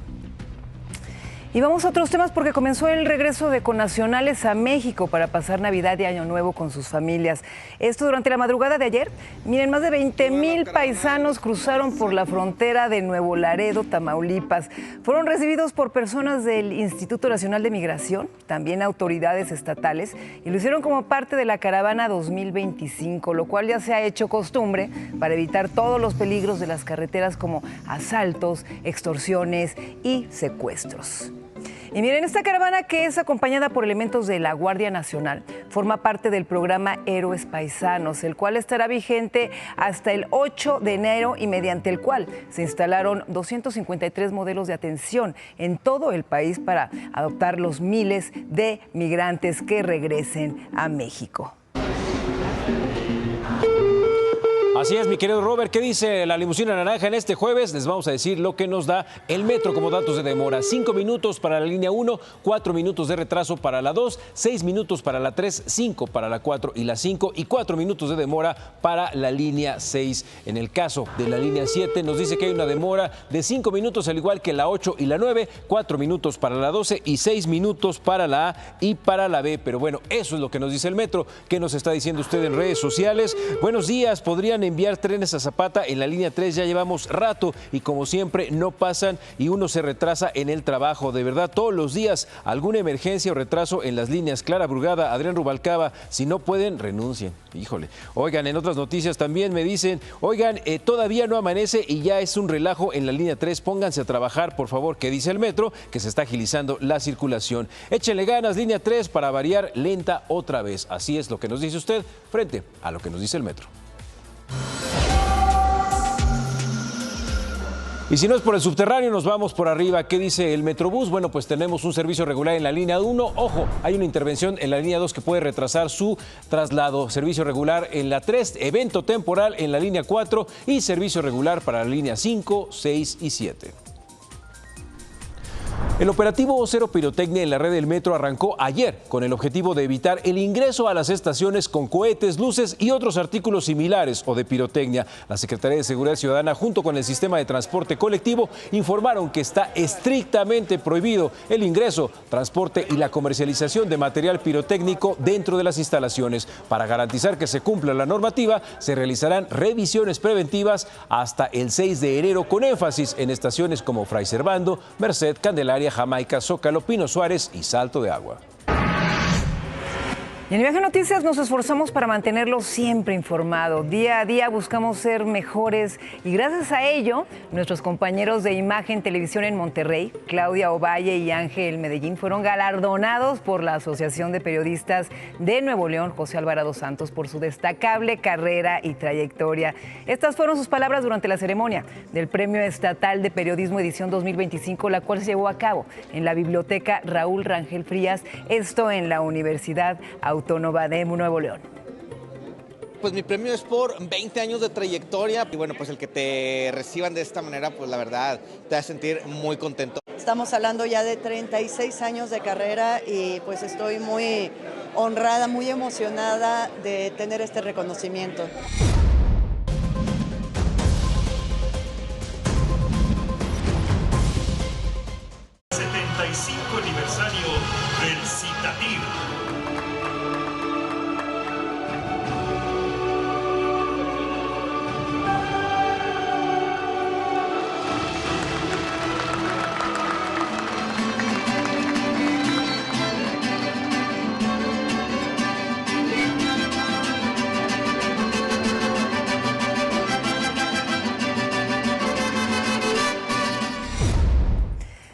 Y vamos a otros temas porque comenzó el regreso de connacionales a México para pasar Navidad y Año Nuevo con sus familias. Esto durante la madrugada de ayer. Miren, más de 20,000 paisanos cruzaron por la frontera de Nuevo Laredo, Tamaulipas. Fueron recibidos por personas del Instituto Nacional de Migración, también autoridades estatales, y lo hicieron como parte de la Caravana 2025, lo cual ya se ha hecho costumbre para evitar todos los peligros de las carreteras como asaltos, extorsiones y secuestros. Y miren, esta caravana, que es acompañada por elementos de la Guardia Nacional, forma parte del programa Héroes Paisanos, el cual estará vigente hasta el 8 de enero y mediante el cual se instalaron 253 modelos de atención en todo el país para adoptar los miles de migrantes que regresen a México. Así es, mi querido Robert. ¿Qué dice la limusina naranja en este jueves? Les vamos a decir lo que nos da el metro como datos de demora. 5 minutos para la línea 1, 4 minutos de retraso para la 2, 6 minutos para la 3, 5 para la 4 y la 5 y 4 minutos de demora para la línea 6. En el caso de la línea 7 nos dice que hay una demora de 5 minutos al igual que la 8 y la 9, 4 minutos para la 12 y 6 minutos para la A y para la B. Pero bueno, eso es lo que nos dice el metro. ¿Qué nos está diciendo usted en redes sociales? Buenos días, podrían enviar trenes a Zapata en la línea 3, ya llevamos rato y como siempre no pasan y uno se retrasa en el trabajo. De verdad, todos los días alguna emergencia o retraso en las líneas. Clara Brugada, Adrián Rubalcaba, si no pueden, renuncien. Híjole. Oigan, en otras noticias también me dicen, oigan, todavía no amanece y ya es un relajo en la línea 3, pónganse a trabajar, por favor, que dice el metro, que se está agilizando la circulación. Échenle ganas, línea 3, para variar, lenta otra vez. Así es lo que nos dice usted frente a lo que nos dice el metro. Y si no es por el subterráneo, nos vamos por arriba. ¿Qué dice el Metrobús? Bueno, pues tenemos un servicio regular en la línea 1. Ojo, hay una intervención en la línea 2 que puede retrasar su traslado. Servicio regular en la 3, evento temporal en la línea 4 y servicio regular para la línea 5, 6 y 7. El operativo Cero Pirotecnia en la red del metro arrancó ayer con el objetivo de evitar el ingreso a las estaciones con cohetes, luces y otros artículos similares o de pirotecnia. La Secretaría de Seguridad Ciudadana junto con el sistema de transporte colectivo informaron que está estrictamente prohibido el ingreso, transporte y la comercialización de material pirotécnico dentro de las instalaciones. Para garantizar que se cumpla la normativa, se realizarán revisiones preventivas hasta el 6 de enero con énfasis en estaciones como Fray Servando, Merced, Candelaria, Jamaica, Zócalo, Pino Suárez y Salto de Agua. Y en Viaje Noticias nos esforzamos para mantenerlo siempre informado. Día a día buscamos ser mejores y gracias a ello, nuestros compañeros de Imagen Televisión en Monterrey, Claudia Ovalle y Ángel Medellín, fueron galardonados por la Asociación de Periodistas de Nuevo León, José Alvarado Santos, por su destacable carrera y trayectoria. Estas fueron sus palabras durante la ceremonia del Premio Estatal de Periodismo Edición 2025, la cual se llevó a cabo en la Biblioteca Raúl Rangel Frías, esto en la Universidad Autónoma de Nuevo León. Pues mi premio es por 20 años de trayectoria y bueno, pues el que te reciban de esta manera, pues la verdad te hace sentir muy contento. Estamos hablando ya de 36 años de carrera y pues estoy muy honrada, muy emocionada de tener este reconocimiento. Aniversario del Citatir.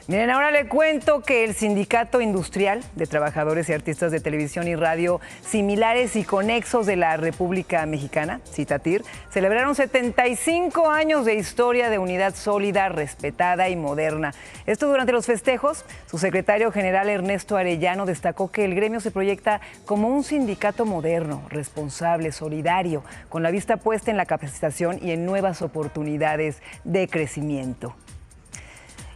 Miren, ahora le cuento que el Sindicato Industrial de Trabajadores y Artistas de Televisión y Radio Similares y Conexos de la República Mexicana, Citatir, celebraron 75 años de historia de unidad sólida, respetada y moderna. Esto durante los festejos, su secretario general Ernesto Arellano destacó que el gremio se proyecta como un sindicato moderno, responsable, solidario, con la vista puesta en la capacitación y en nuevas oportunidades de crecimiento.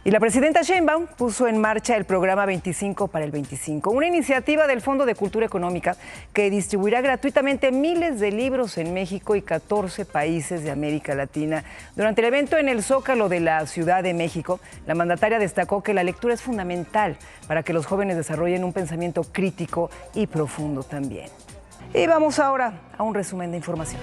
Y la presidenta Sheinbaum puso en marcha el programa 25 para el 25, una iniciativa del Fondo de Cultura Económica que distribuirá gratuitamente miles de libros en México y 14 países de América Latina. Durante el evento en el Zócalo de la Ciudad de México, la mandataria destacó que la lectura es fundamental para que los jóvenes desarrollen un pensamiento crítico y profundo también. Y vamos ahora a un resumen de información.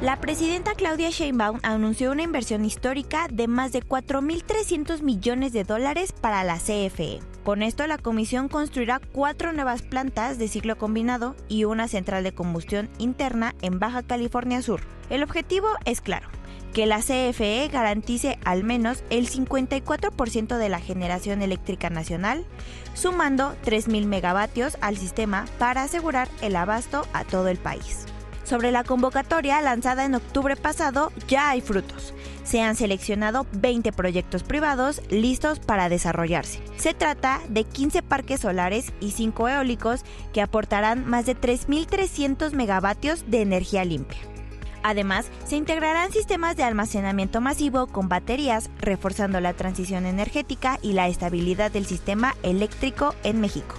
La presidenta Claudia Sheinbaum anunció una inversión histórica de más de 4.300 millones de dólares para la CFE. Con esto, la comisión construirá 4 nuevas plantas de ciclo combinado y una central de combustión interna en Baja California Sur. El objetivo es claro: que la CFE garantice al menos el 54% de la generación eléctrica nacional, sumando 3.000 megavatios al sistema para asegurar el abasto a todo el país. Sobre la convocatoria lanzada en octubre pasado, ya hay frutos. Se han seleccionado 20 proyectos privados listos para desarrollarse. Se trata de 15 parques solares y 5 eólicos que aportarán más de 3.300 megavatios de energía limpia. Además, se integrarán sistemas de almacenamiento masivo con baterías, reforzando la transición energética y la estabilidad del sistema eléctrico en México.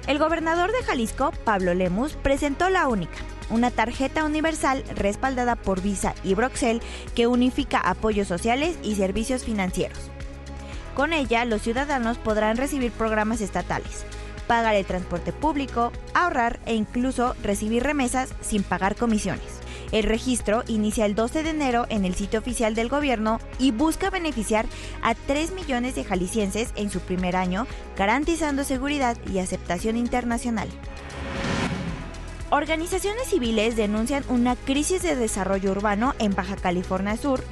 El gobernador de Jalisco, Pablo Lemus, presentó La Única, una tarjeta universal respaldada por Visa y Broxel que unifica apoyos sociales y servicios financieros. Con ella, los ciudadanos podrán recibir programas estatales, pagar el transporte público, ahorrar e incluso recibir remesas sin pagar comisiones. El registro inicia el 12 de enero en el sitio oficial del gobierno y busca beneficiar a 3 millones de jaliscienses en su primer año, garantizando seguridad y aceptación internacional. Organizaciones civiles denuncian una crisis de desarrollo urbano en Baja California Sur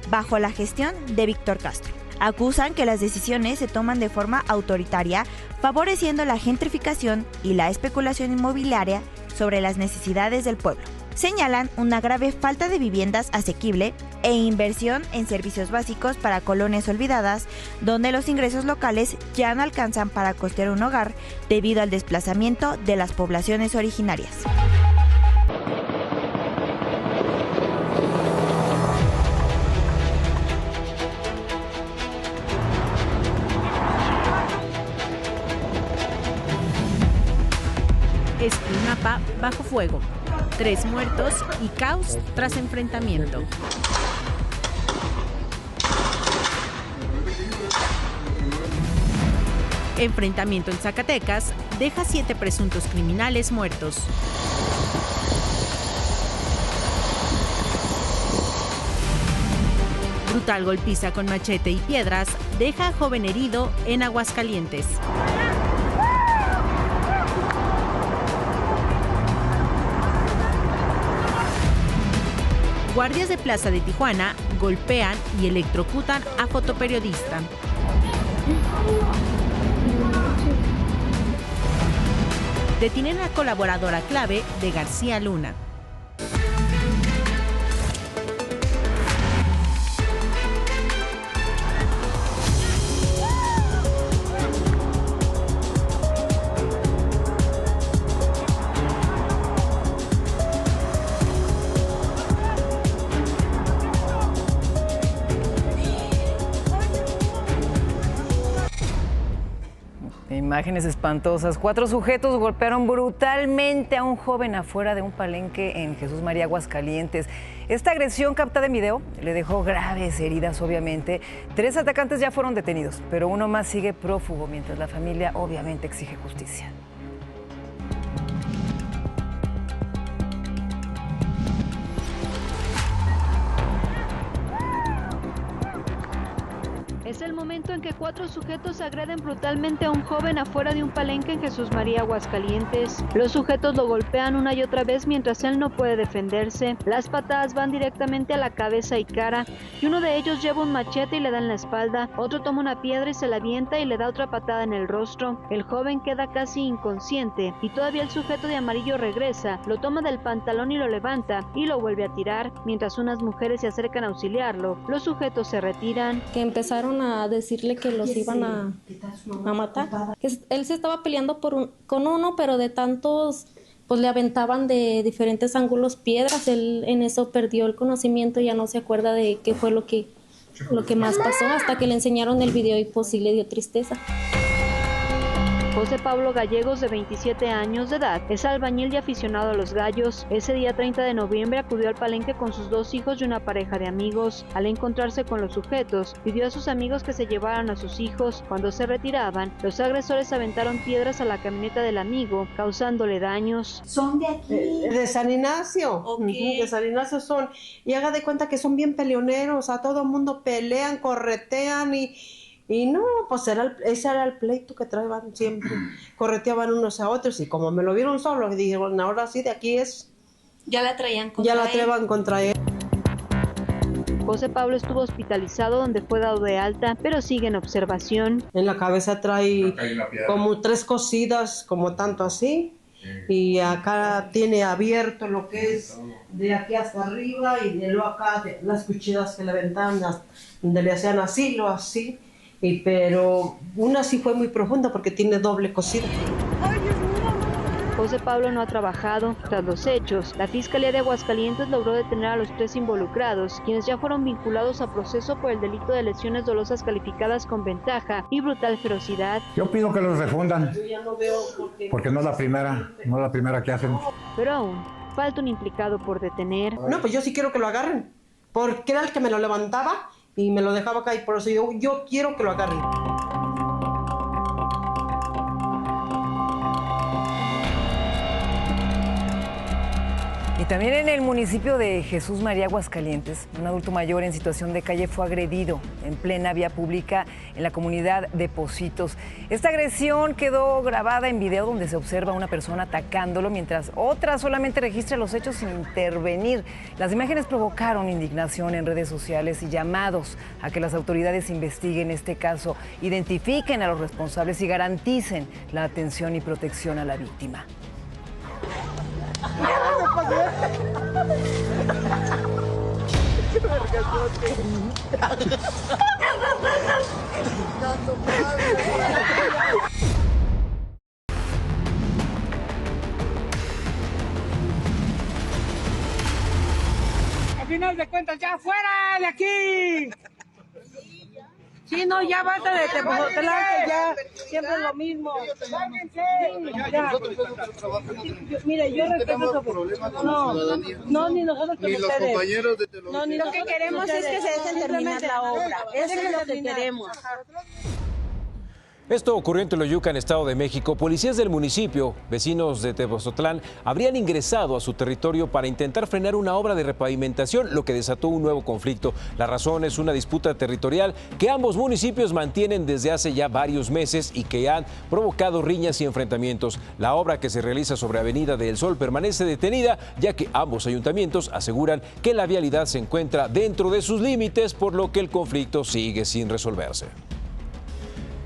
bajo la gestión de Víctor Castro. Acusan que las decisiones se toman de forma autoritaria, favoreciendo la gentrificación y la especulación inmobiliaria sobre las necesidades del pueblo. Señalan una grave falta de viviendas asequible e inversión en servicios básicos para colonias olvidadas, donde los ingresos locales ya no alcanzan para costear un hogar debido al desplazamiento de las poblaciones originarias. Escuinapa bajo fuego. 3 muertos y caos tras enfrentamiento. Enfrentamiento en Zacatecas deja 7 presuntos criminales muertos. Brutal golpiza con machete y piedras deja a joven herido en Aguascalientes. Guardias de Plaza de Tijuana golpean y electrocutan a fotoperiodista. Detienen a colaboradora clave de García Luna. Imágenes espantosas. 4 sujetos golpearon brutalmente a un joven afuera de un palenque en Jesús María, Aguascalientes. Esta agresión captada en video le dejó graves heridas, obviamente. 3 atacantes ya fueron detenidos, pero uno más sigue prófugo, mientras la familia obviamente exige justicia. Es el momento en que 4 sujetos agreden brutalmente a un joven afuera de un palenque en Jesús María, Aguascalientes. Los sujetos lo golpean una y otra vez mientras él no puede defenderse. Las patadas van directamente a la cabeza y cara, y uno de ellos lleva un machete y le da en la espalda. Otro toma una piedra y se la avienta y le da otra patada en el rostro. El joven queda casi inconsciente y todavía el sujeto de amarillo regresa, lo toma del pantalón y lo levanta y lo vuelve a tirar. Mientras unas mujeres se acercan a auxiliarlo, los sujetos se retiran. Que empezaron a decirle que los iban a matar. Él se estaba peleando con uno, pero de tantos, pues le aventaban de diferentes ángulos piedras. Él en eso perdió el conocimiento, ya no se acuerda de qué fue lo que más pasó, hasta que le enseñaron el video y pues sí le dio tristeza. José Pablo Gallegos, de 27 años de edad, es albañil y aficionado a los gallos. Ese día 30 de noviembre acudió al palenque con sus 2 hijos y una pareja de amigos. Al encontrarse con los sujetos, pidió a sus amigos que se llevaran a sus hijos. Cuando se retiraban, los agresores aventaron piedras a la camioneta del amigo, causándole daños. ¿Son de aquí? De San Ignacio. Okay. De San Ignacio son. Y haga de cuenta que son bien peleoneros, a todo el mundo pelean, corretean y no, pues ese era el pleito que traían siempre. Correteaban unos a otros y como me lo vieron solo, dijeron, ahora sí, de aquí es. Ya la traían contra él. José Pablo estuvo hospitalizado donde fue dado de alta, pero sigue en observación. En la cabeza trae como 3 cosidas, como tanto así. y acá tiene abierto lo que es de aquí hasta arriba y de luego acá las cuchillas que le aventaban, donde le hacían asilo, así, pero una sí fue muy profunda porque tiene doble cosida. José Pablo no ha trabajado. Tras los hechos, la Fiscalía de Aguascalientes logró detener a los 3 involucrados, quienes ya fueron vinculados a proceso por el delito de lesiones dolosas calificadas con ventaja y brutal ferocidad. Yo pido que los refundan, porque no es la primera que hacen. Pero aún falta un implicado por detener. No, pues yo sí quiero que lo agarren, porque era el que me lo levantaba y me lo dejaba caer, por eso yo quiero que lo agarren. Y también en el municipio de Jesús María, Aguascalientes, un adulto mayor en situación de calle fue agredido en plena vía pública en la comunidad de Pocitos. Esta agresión quedó grabada en video donde se observa a una persona atacándolo mientras otra solamente registra los hechos sin intervenir. Las imágenes provocaron indignación en redes sociales y llamados a que las autoridades investiguen este caso, identifiquen a los responsables y garanticen la atención y protección a la víctima. Al final de cuentas, ya fuera de aquí. Sí, no, ya basta de Tepoztlán, que ya siempre es lo mismo. Ya. Mire, yo respeto su... No, ni nosotros ni los compañeros de Televisa. No, ni lo que queremos es que se dejen terminar la obra. Eso es lo que queremos. Esto ocurrió en Toloyucan, Estado de México. Policías del municipio, vecinos de Tepoztlán, habrían ingresado a su territorio para intentar frenar una obra de repavimentación, lo que desató un nuevo conflicto. La razón es una disputa territorial que ambos municipios mantienen desde hace ya varios meses y que han provocado riñas y enfrentamientos. La obra, que se realiza sobre Avenida del Sol, permanece detenida, ya que ambos ayuntamientos aseguran que la vialidad se encuentra dentro de sus límites, por lo que el conflicto sigue sin resolverse.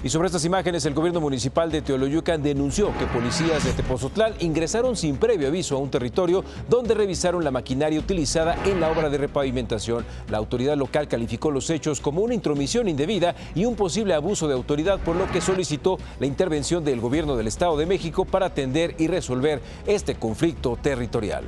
Y sobre estas imágenes, el gobierno municipal de Teoloyucan denunció que policías de Tepoztlán ingresaron sin previo aviso a un territorio donde revisaron la maquinaria utilizada en la obra de repavimentación. La autoridad local calificó los hechos como una intromisión indebida y un posible abuso de autoridad, por lo que solicitó la intervención del gobierno del Estado de México para atender y resolver este conflicto territorial.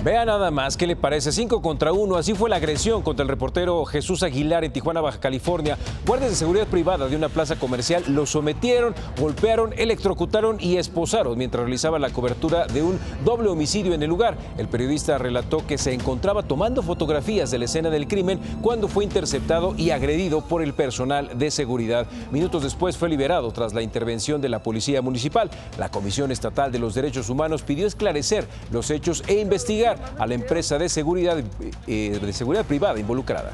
Vea nada más, ¿qué le parece? 5 contra 1, así fue la agresión contra el reportero Jesús Aguilar en Tijuana, Baja California. Guardias de seguridad privada de una plaza comercial lo sometieron, golpearon, electrocutaron y esposaron mientras realizaba la cobertura de un doble homicidio en el lugar. El periodista relató que se encontraba tomando fotografías de la escena del crimen cuando fue interceptado y agredido por el personal de seguridad. Minutos después fue liberado tras la intervención de la Policía Municipal. La Comisión Estatal de los Derechos Humanos pidió esclarecer los hechos e investigar a la empresa de seguridad privada involucrada.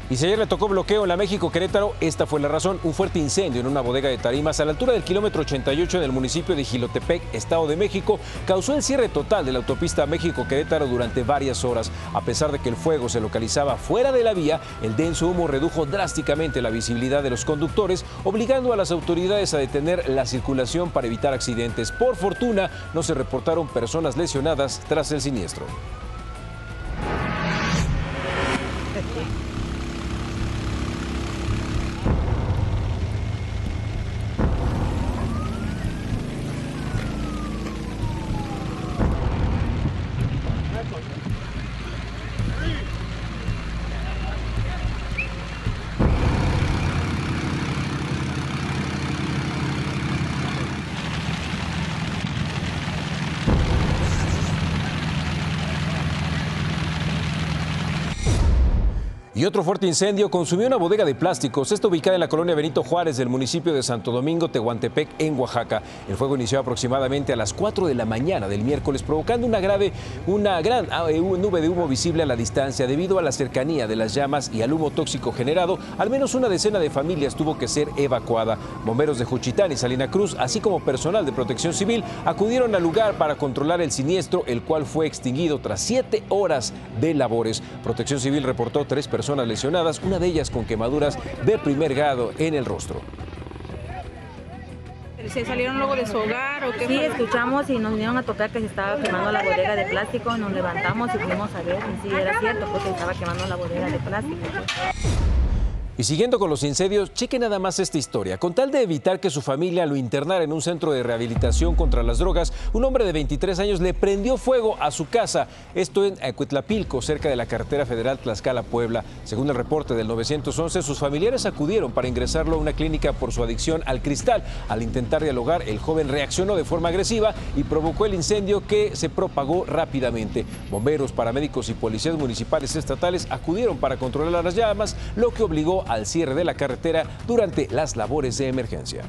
Y si ayer le tocó bloqueo en la México-Querétaro, esta fue la razón. Un fuerte incendio en una bodega de tarimas a la altura del kilómetro 88 en el municipio de Jilotepec, Estado de México, causó el cierre total de la autopista México-Querétaro durante varias horas. A pesar de que el fuego se localizaba fuera de la vía, el denso humo redujo drásticamente la visibilidad de los conductores, obligando a las autoridades a detener la circulación para evitar accidentes. Por fortuna, no se reportaron personas lesionadas tras el siniestro. Y otro fuerte incendio consumió una bodega de plásticos, esta ubicada en la colonia Benito Juárez del municipio de Santo Domingo, Tehuantepec, en Oaxaca. El fuego inició aproximadamente a las 4 de la mañana del miércoles, provocando una gran nube de humo visible a la distancia. Debido a la cercanía de las llamas y al humo tóxico generado, al menos una decena de familias tuvo que ser evacuada. Bomberos de Juchitán y Salina Cruz, así como personal de Protección Civil, acudieron al lugar para controlar el siniestro, el cual fue extinguido tras 7 horas de labores. Protección Civil reportó 3 personas lesionadas, una de ellas con quemaduras de primer grado en el rostro. ¿Se salieron luego de su hogar o qué? Sí, escuchamos y nos vinieron a tocar que se estaba quemando la bodega de plástico. Nos levantamos y fuimos a ver y sí, era cierto, porque se estaba quemando la bodega de plástico. Y siguiendo con los incendios, cheque nada más esta historia. Con tal de evitar que su familia lo internara en un centro de rehabilitación contra las drogas, un hombre de 23 años le prendió fuego a su casa. Esto en Acuitlapilco, cerca de la carretera federal Tlaxcala-Puebla. Según el reporte del 911, sus familiares acudieron para ingresarlo a una clínica por su adicción al cristal. Al intentar dialogar, el joven reaccionó de forma agresiva y provocó el incendio, que se propagó rápidamente. Bomberos, paramédicos y policías municipales y estatales acudieron para controlar las llamas, lo que obligó al cierre de la carretera durante las labores de emergencia.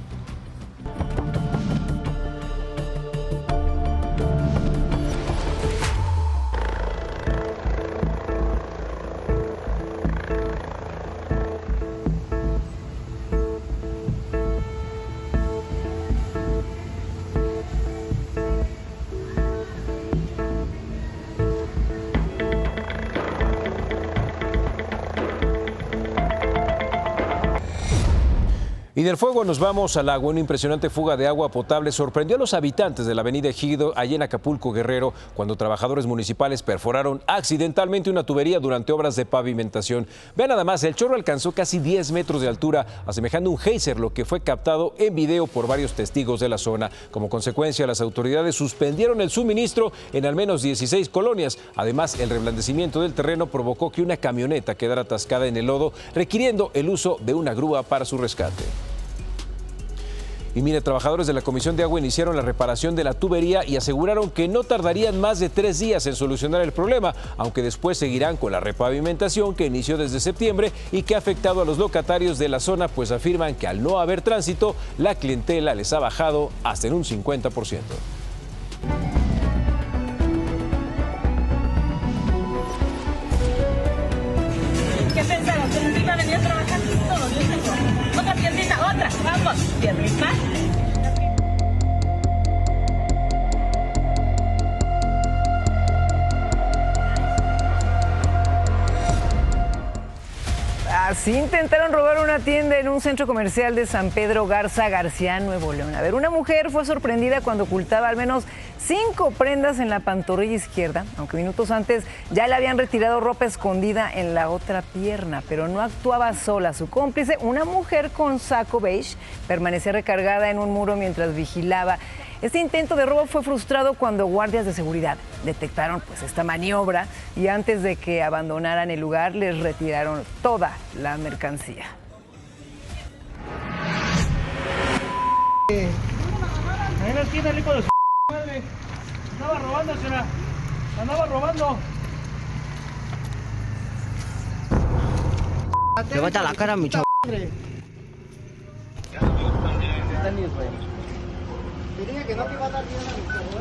Y del fuego nos vamos al agua. Una impresionante fuga de agua potable sorprendió a los habitantes de la avenida Ejido, allá en Acapulco, Guerrero, cuando trabajadores municipales perforaron accidentalmente una tubería durante obras de pavimentación. Vean nada más, el chorro alcanzó casi 10 metros de altura, asemejando un geyser, lo que fue captado en video por varios testigos de la zona. Como consecuencia, las autoridades suspendieron el suministro en al menos 16 colonias. Además, el reblandecimiento del terreno provocó que una camioneta quedara atascada en el lodo, requiriendo el uso de una grúa para su rescate. Y mire, trabajadores de la Comisión de Agua iniciaron la reparación de la tubería y aseguraron que no tardarían más de 3 días en solucionar el problema, aunque después seguirán con la repavimentación que inició desde septiembre y que ha afectado a los locatarios de la zona, pues afirman que al no haber tránsito, la clientela les ha bajado hasta en un 50%. ¿Qué pensaron? ¿Que nunca iba a venir a trabajar? Todo, Dios mío. Otra piernita, otra. Vamos, piernita. Así intentaron robar una tienda en un centro comercial de San Pedro Garza García, Nuevo León. A ver, una mujer fue sorprendida cuando ocultaba al menos 5 prendas en la pantorrilla izquierda, aunque minutos antes ya le habían retirado ropa escondida en la otra pierna, pero no actuaba sola. Su cómplice, una mujer con saco beige, permanecía recargada en un muro mientras vigilaba. Este intento de robo fue frustrado cuando guardias de seguridad detectaron esta maniobra y antes de que abandonaran el lugar les retiraron toda la mercancía. Ahí la tiene el hijo de su madre. Andaba robándosela. Andaba robando. Levanta la cara, mi chavo. Te dije que no te iba a dar bien a mi chavo,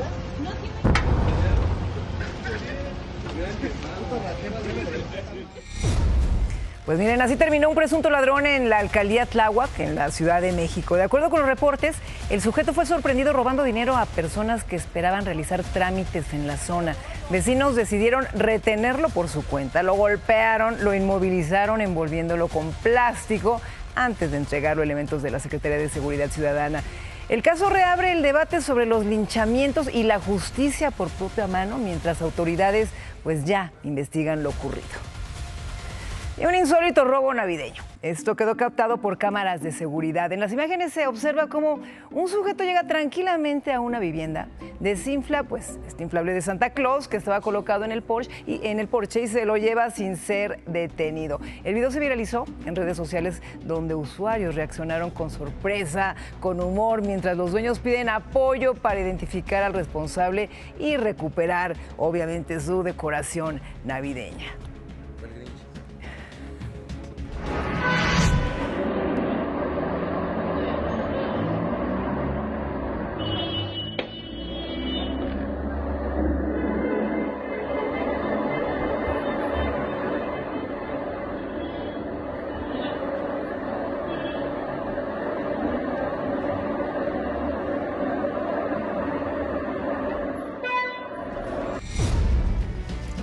Pues miren, así terminó un presunto ladrón en la alcaldía Tláhuac, en la Ciudad de México. De acuerdo con los reportes, el sujeto fue sorprendido robando dinero a personas que esperaban realizar trámites en la zona. Vecinos decidieron retenerlo por su cuenta, lo golpearon, lo inmovilizaron envolviéndolo con plástico antes de entregarlo a elementos de la Secretaría de Seguridad Ciudadana. El caso reabre el debate sobre los linchamientos y la justicia por propia mano, mientras autoridades pues ya investigan lo ocurrido. Y un insólito robo navideño. Esto quedó captado por cámaras de seguridad. En las imágenes se observa cómo un sujeto llega tranquilamente a una vivienda, desinfla pues este inflable de Santa Claus que estaba colocado en el porche y se lo lleva sin ser detenido. El video se viralizó en redes sociales donde usuarios reaccionaron con sorpresa, con humor, mientras los dueños piden apoyo para identificar al responsable y recuperar obviamente su decoración navideña.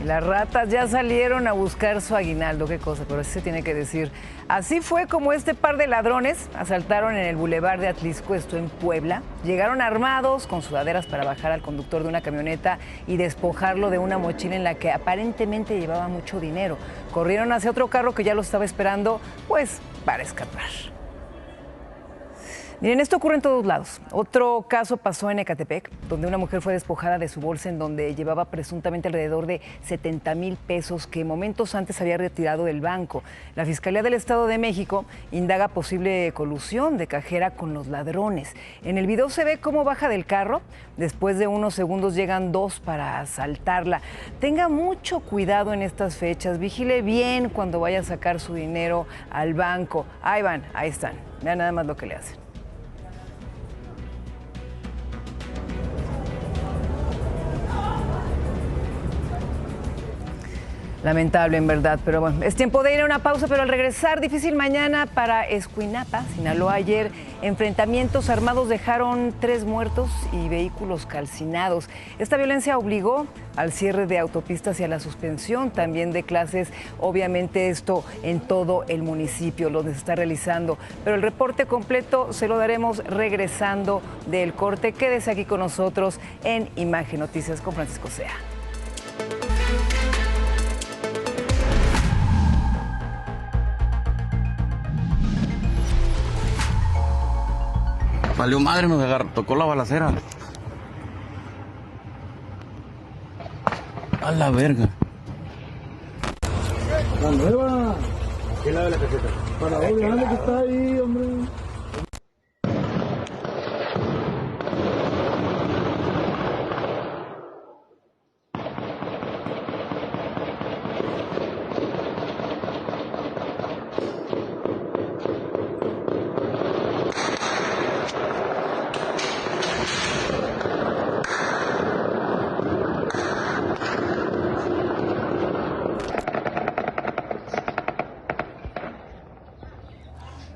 Las ratas ya salieron a buscar su aguinaldo, qué cosa, pero así se tiene que decir. Así fue como este par de ladrones asaltaron en el Boulevard de Atlisco, esto en Puebla. Llegaron armados con sudaderas para bajar al conductor de una camioneta y despojarlo de una mochila en la que aparentemente llevaba mucho dinero. Corrieron hacia otro carro que ya lo estaba esperando, pues, para escapar. Miren, esto ocurre en todos lados. Otro caso pasó en Ecatepec, donde una mujer fue despojada de su bolsa en donde llevaba presuntamente alrededor de 70,000 pesos que momentos antes había retirado del banco. La Fiscalía del Estado de México indaga posible colusión de cajera con los ladrones. En el video se ve cómo baja del carro. Después de unos segundos llegan dos para asaltarla. Tenga mucho cuidado en estas fechas. Vigile bien cuando vaya a sacar su dinero al banco. Ahí van, ahí están. Vean nada más lo que le hacen. Lamentable, en verdad, pero bueno, es tiempo de ir a una pausa, pero al regresar, difícil mañana para Escuinapa, Sinaloa. Ayer, enfrentamientos armados dejaron 3 muertos y vehículos calcinados. Esta violencia obligó al cierre de autopistas y a la suspensión también de clases, obviamente esto en todo el municipio, donde se está realizando. Pero el reporte completo se lo daremos regresando del corte. Quédese aquí con nosotros en Imagen Noticias con Francisco Sea. Valió madre, nos tocó la balacera. A la verga. La nueva. ¿A qué lado de la caseta? Para obviamente que está ahí, hombre.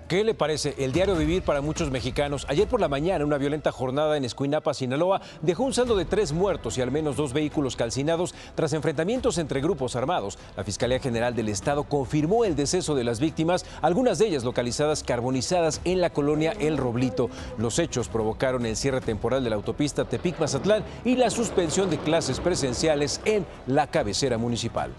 ¿Qué le parece el diario vivir para muchos mexicanos? Ayer por la mañana, una violenta jornada en Escuinapa, Sinaloa, dejó un saldo de 3 muertos y al menos 2 vehículos calcinados tras enfrentamientos entre grupos armados. La Fiscalía General del Estado confirmó el deceso de las víctimas, algunas de ellas localizadas carbonizadas en la colonia El Roblito. Los hechos provocaron el cierre temporal de la autopista Tepic-Mazatlán y la suspensión de clases presenciales en la cabecera municipal.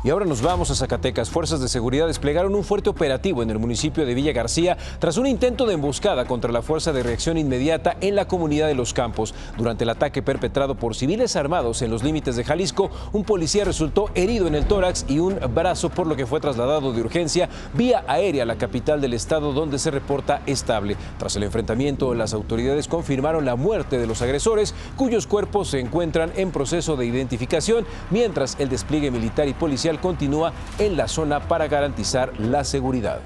Y ahora nos vamos a Zacatecas. Fuerzas de seguridad desplegaron un fuerte operativo en el municipio de Villa García tras un intento de emboscada contra la Fuerza de Reacción Inmediata en la comunidad de Los Campos. Durante el ataque perpetrado por civiles armados en los límites de Jalisco, un policía resultó herido en el tórax y un brazo, por lo que fue trasladado de urgencia vía aérea a la capital del estado, donde se reporta estable. Tras el enfrentamiento, las autoridades confirmaron la muerte de los agresores, cuyos cuerpos se encuentran en proceso de identificación, mientras el despliegue militar y policial continúa en la zona para garantizar la seguridad.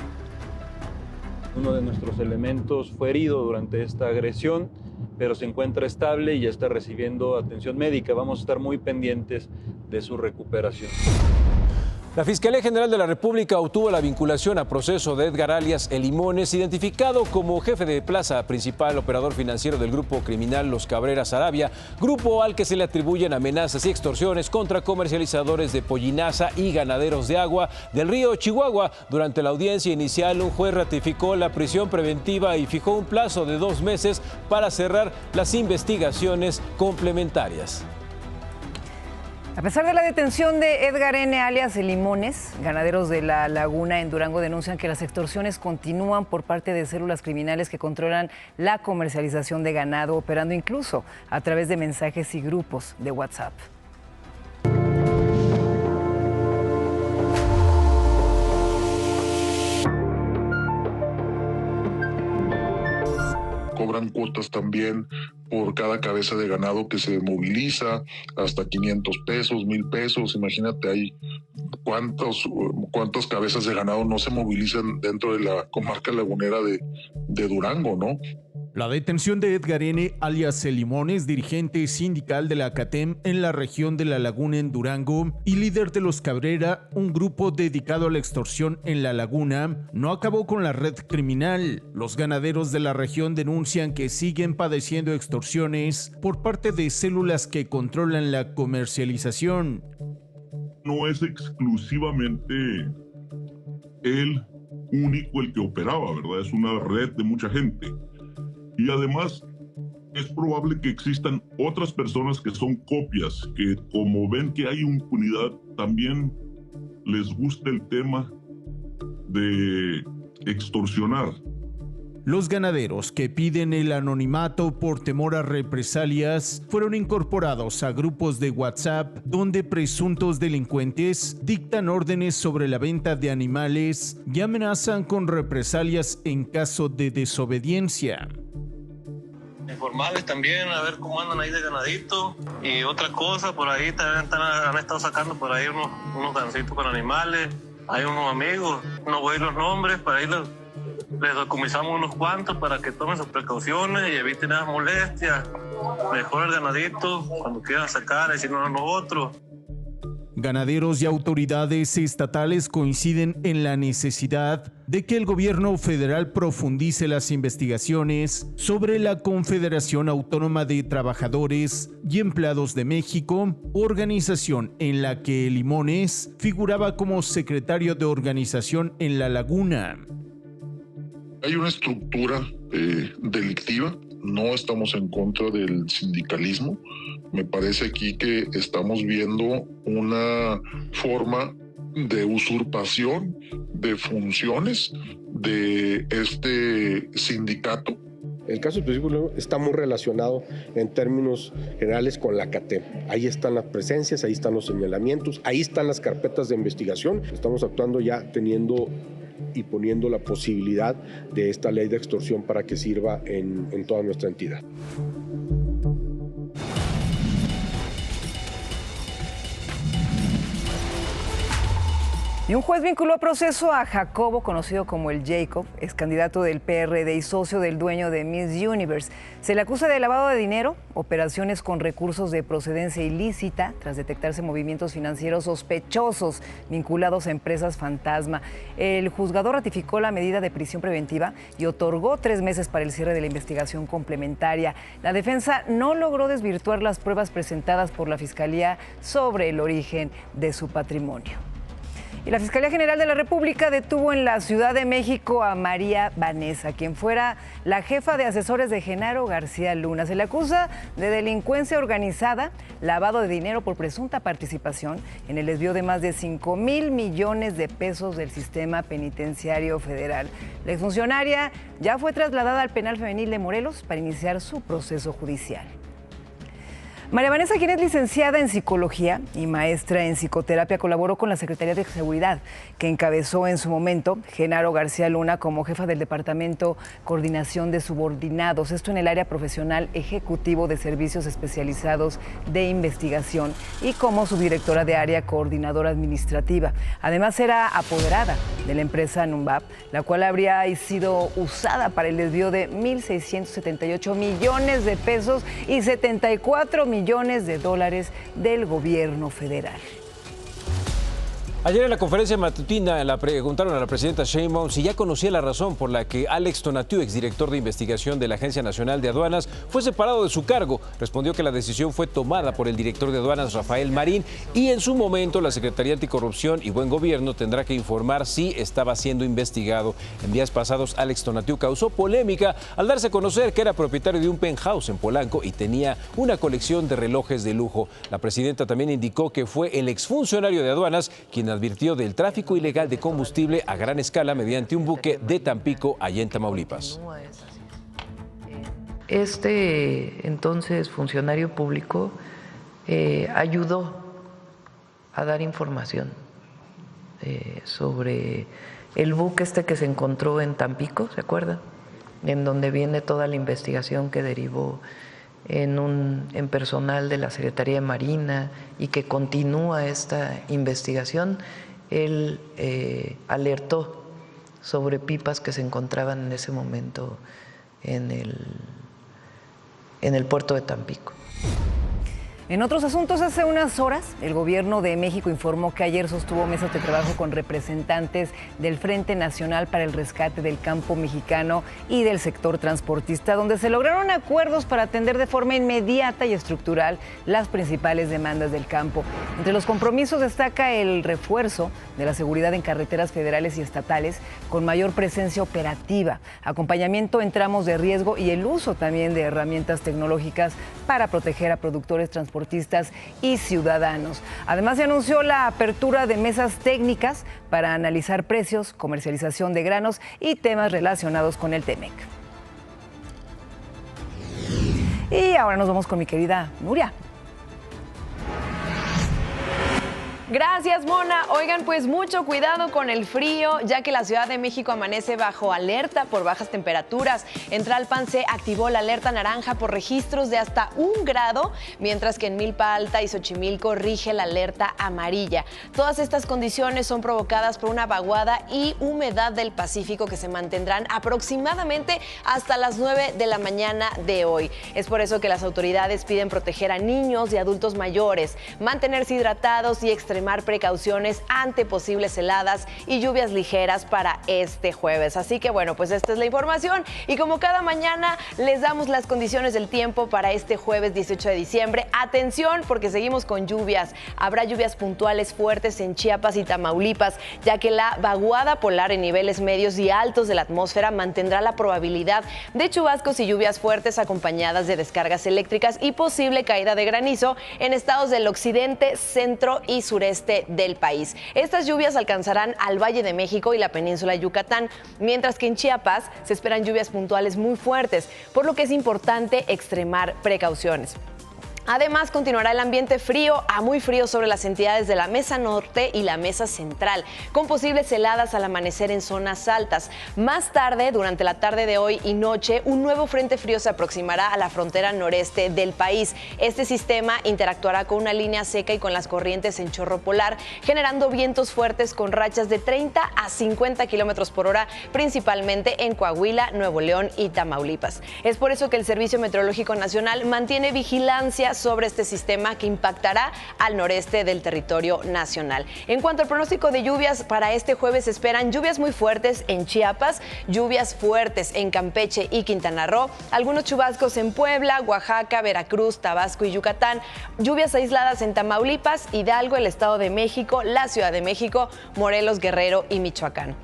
Uno de nuestros elementos fue herido durante esta agresión, pero se encuentra estable y ya está recibiendo atención médica. Vamos a estar muy pendientes de su recuperación. La Fiscalía General de la República obtuvo la vinculación a proceso de Edgar alias El Limones, identificado como jefe de plaza principal operador financiero del grupo criminal Los Cabrera Sarabia, grupo al que se le atribuyen amenazas y extorsiones contra comercializadores de pollinaza y ganaderos de agua del río Chihuahua. Durante la audiencia inicial, un juez ratificó la prisión preventiva y fijó un plazo de 2 meses para cerrar las investigaciones complementarias. A pesar de la detención de Edgar N. alias El Limones, ganaderos de La Laguna en Durango denuncian que las extorsiones continúan por parte de células criminales que controlan la comercialización de ganado, operando incluso a través de mensajes y grupos de WhatsApp. Cobran cuotas también por cada cabeza de ganado que se moviliza, hasta 500 pesos, 1,000 pesos. Imagínate ahí cuántas cabezas de ganado no se movilizan dentro de la comarca lagunera de Durango, ¿no? La detención de Edgar N. alias El Limones, dirigente sindical de la CATEM en la región de La Laguna en Durango y líder de Los Cabrera, un grupo dedicado a la extorsión en La Laguna, no acabó con la red criminal. Los ganaderos de la región denuncian que siguen padeciendo extorsiones por parte de células que controlan la comercialización. No es exclusivamente el único el que operaba, ¿verdad? Es una red de mucha gente. Y además es probable que existan otras personas que son copias, que como ven que hay impunidad, también les gusta el tema de extorsionar. Los ganaderos que piden el anonimato por temor a represalias fueron incorporados a grupos de WhatsApp donde presuntos delincuentes dictan órdenes sobre la venta de animales y amenazan con represalias en caso de desobediencia. Informales también, a ver cómo andan ahí de ganadito. Y otra cosa, por ahí también han estado sacando por ahí unos gancitos con animales. Hay unos amigos, no voy a ir los nombres, para ahí les documentamos unos cuantos para que tomen sus precauciones y eviten las molestias. Mejor el ganadito cuando quieran sacar, y si no, nosotros. Ganaderos y autoridades estatales coinciden en la necesidad de que el gobierno federal profundice las investigaciones sobre la Confederación Autónoma de Trabajadores y Empleados de México, organización en la que Limones figuraba como secretario de organización en La Laguna. Hay una estructura delictiva, no estamos en contra del sindicalismo. Me parece aquí que estamos viendo una forma de usurpación de funciones de este sindicato. El caso específico está muy relacionado en términos generales con la CATEM. Ahí están las presencias, ahí están los señalamientos, ahí están las carpetas de investigación. Estamos actuando ya teniendo y poniendo la posibilidad de esta ley de extorsión para que sirva en toda nuestra entidad. Y un juez vinculó a proceso a Jacobo, conocido como el Jacob, ex candidato del PRD y socio del dueño de Miss Universe. Se le acusa de lavado de dinero, operaciones con recursos de procedencia ilícita, tras detectarse movimientos financieros sospechosos vinculados a empresas fantasma. El juzgador ratificó la medida de prisión preventiva y otorgó 3 meses para el cierre de la investigación complementaria. La defensa no logró desvirtuar las pruebas presentadas por la Fiscalía sobre el origen de su patrimonio. Y la Fiscalía General de la República detuvo en la Ciudad de México a María Vanessa, quien fuera la jefa de asesores de Genaro García Luna. Se le acusa de delincuencia organizada, lavado de dinero por presunta participación en el desvío de más de 5,000 millones de pesos del sistema penitenciario federal. La exfuncionaria ya fue trasladada al penal femenil de Morelos para iniciar su proceso judicial. María Vanessa, quien es licenciada en psicología y maestra en psicoterapia, colaboró con la Secretaría de Seguridad, que encabezó en su momento Genaro García Luna como jefa del Departamento Coordinación de Subordinados, esto en el área profesional ejecutivo de servicios especializados de investigación, y como subdirectora de área coordinadora administrativa. Además, era apoderada de la empresa Numbap, la cual habría sido usada para el desvío de 1.678 millones de pesos y 74 millones de dólares del gobierno federal. Ayer en la conferencia matutina le preguntaron a la presidenta Sheinbaum si ya conocía la razón por la que Alex Tonatiuh, exdirector de investigación de la Agencia Nacional de Aduanas, fue separado de su cargo. Respondió que la decisión fue tomada por el director de Aduanas, Rafael Marín, y en su momento la Secretaría Anticorrupción y Buen Gobierno tendrá que informar si estaba siendo investigado. En días pasados, Alex Tonatiuh causó polémica al darse a conocer que era propietario de un penthouse en Polanco y tenía una colección de relojes de lujo. La presidenta también indicó que fue el exfuncionario de Aduanas quien advirtió del tráfico ilegal de combustible a gran escala mediante un buque de Tampico, allá en Tamaulipas. Este entonces funcionario público ayudó a dar información sobre el buque que se encontró en Tampico, ¿se acuerdan? En donde viene toda la investigación que derivó en personal de la Secretaría de Marina y que continúa esta investigación. Él alertó sobre pipas que se encontraban en ese momento en el puerto de Tampico. En otros asuntos, hace unas horas, el gobierno de México informó que ayer sostuvo mesas de trabajo con representantes del Frente Nacional para el Rescate del Campo Mexicano y del sector transportista, donde se lograron acuerdos para atender de forma inmediata y estructural las principales demandas del campo. Entre los compromisos destaca el refuerzo de la seguridad en carreteras federales y estatales con mayor presencia operativa, acompañamiento en tramos de riesgo y el uso también de herramientas tecnológicas para proteger a productores transportistas y ciudadanos. Además, se anunció la apertura de mesas técnicas para analizar precios, comercialización de granos y temas relacionados con el TEMEC. Y ahora nos vamos con mi querida Nuria. Gracias, Mona. Oigan, pues mucho cuidado con el frío, ya que la Ciudad de México amanece bajo alerta por bajas temperaturas. En Tlalpan se activó la alerta naranja por registros de hasta 1 grado, mientras que en Milpa Alta y Xochimilco rige la alerta amarilla. Todas estas condiciones son provocadas por una vaguada y humedad del Pacífico que se mantendrán aproximadamente hasta las 9 de la mañana de hoy. Es por eso que las autoridades piden proteger a niños y adultos mayores, mantenerse hidratados y extremar precauciones ante posibles heladas y lluvias ligeras para este jueves. Así que bueno, pues esta es la información y como cada mañana les damos las condiciones del tiempo para este jueves 18 de diciembre. Atención porque seguimos con lluvias. Habrá lluvias puntuales fuertes en Chiapas y Tamaulipas, ya que la vaguada polar en niveles medios y altos de la atmósfera mantendrá la probabilidad de chubascos y lluvias fuertes acompañadas de descargas eléctricas y posible caída de granizo en estados del occidente, centro y sureste del país. Estas lluvias alcanzarán al Valle de México y la península de Yucatán, mientras que en Chiapas se esperan lluvias puntuales muy fuertes, por lo que es importante extremar precauciones. Además, continuará el ambiente frío a muy frío sobre las entidades de la Mesa Norte y la Mesa Central, con posibles heladas al amanecer en zonas altas. Más tarde, durante la tarde de hoy y noche, un nuevo frente frío se aproximará a la frontera noreste del país. Este sistema interactuará con una línea seca y con las corrientes en chorro polar, generando vientos fuertes con rachas de 30 a 50 kilómetros por hora, principalmente en Coahuila, Nuevo León y Tamaulipas. Es por eso que el Servicio Meteorológico Nacional mantiene vigilancia sobre este sistema que impactará al noreste del territorio nacional. En cuanto al pronóstico de lluvias, para este jueves se esperan lluvias muy fuertes en Chiapas, lluvias fuertes en Campeche y Quintana Roo, algunos chubascos en Puebla, Oaxaca, Veracruz, Tabasco y Yucatán, lluvias aisladas en Tamaulipas, Hidalgo, el Estado de México, la Ciudad de México, Morelos, Guerrero y Michoacán.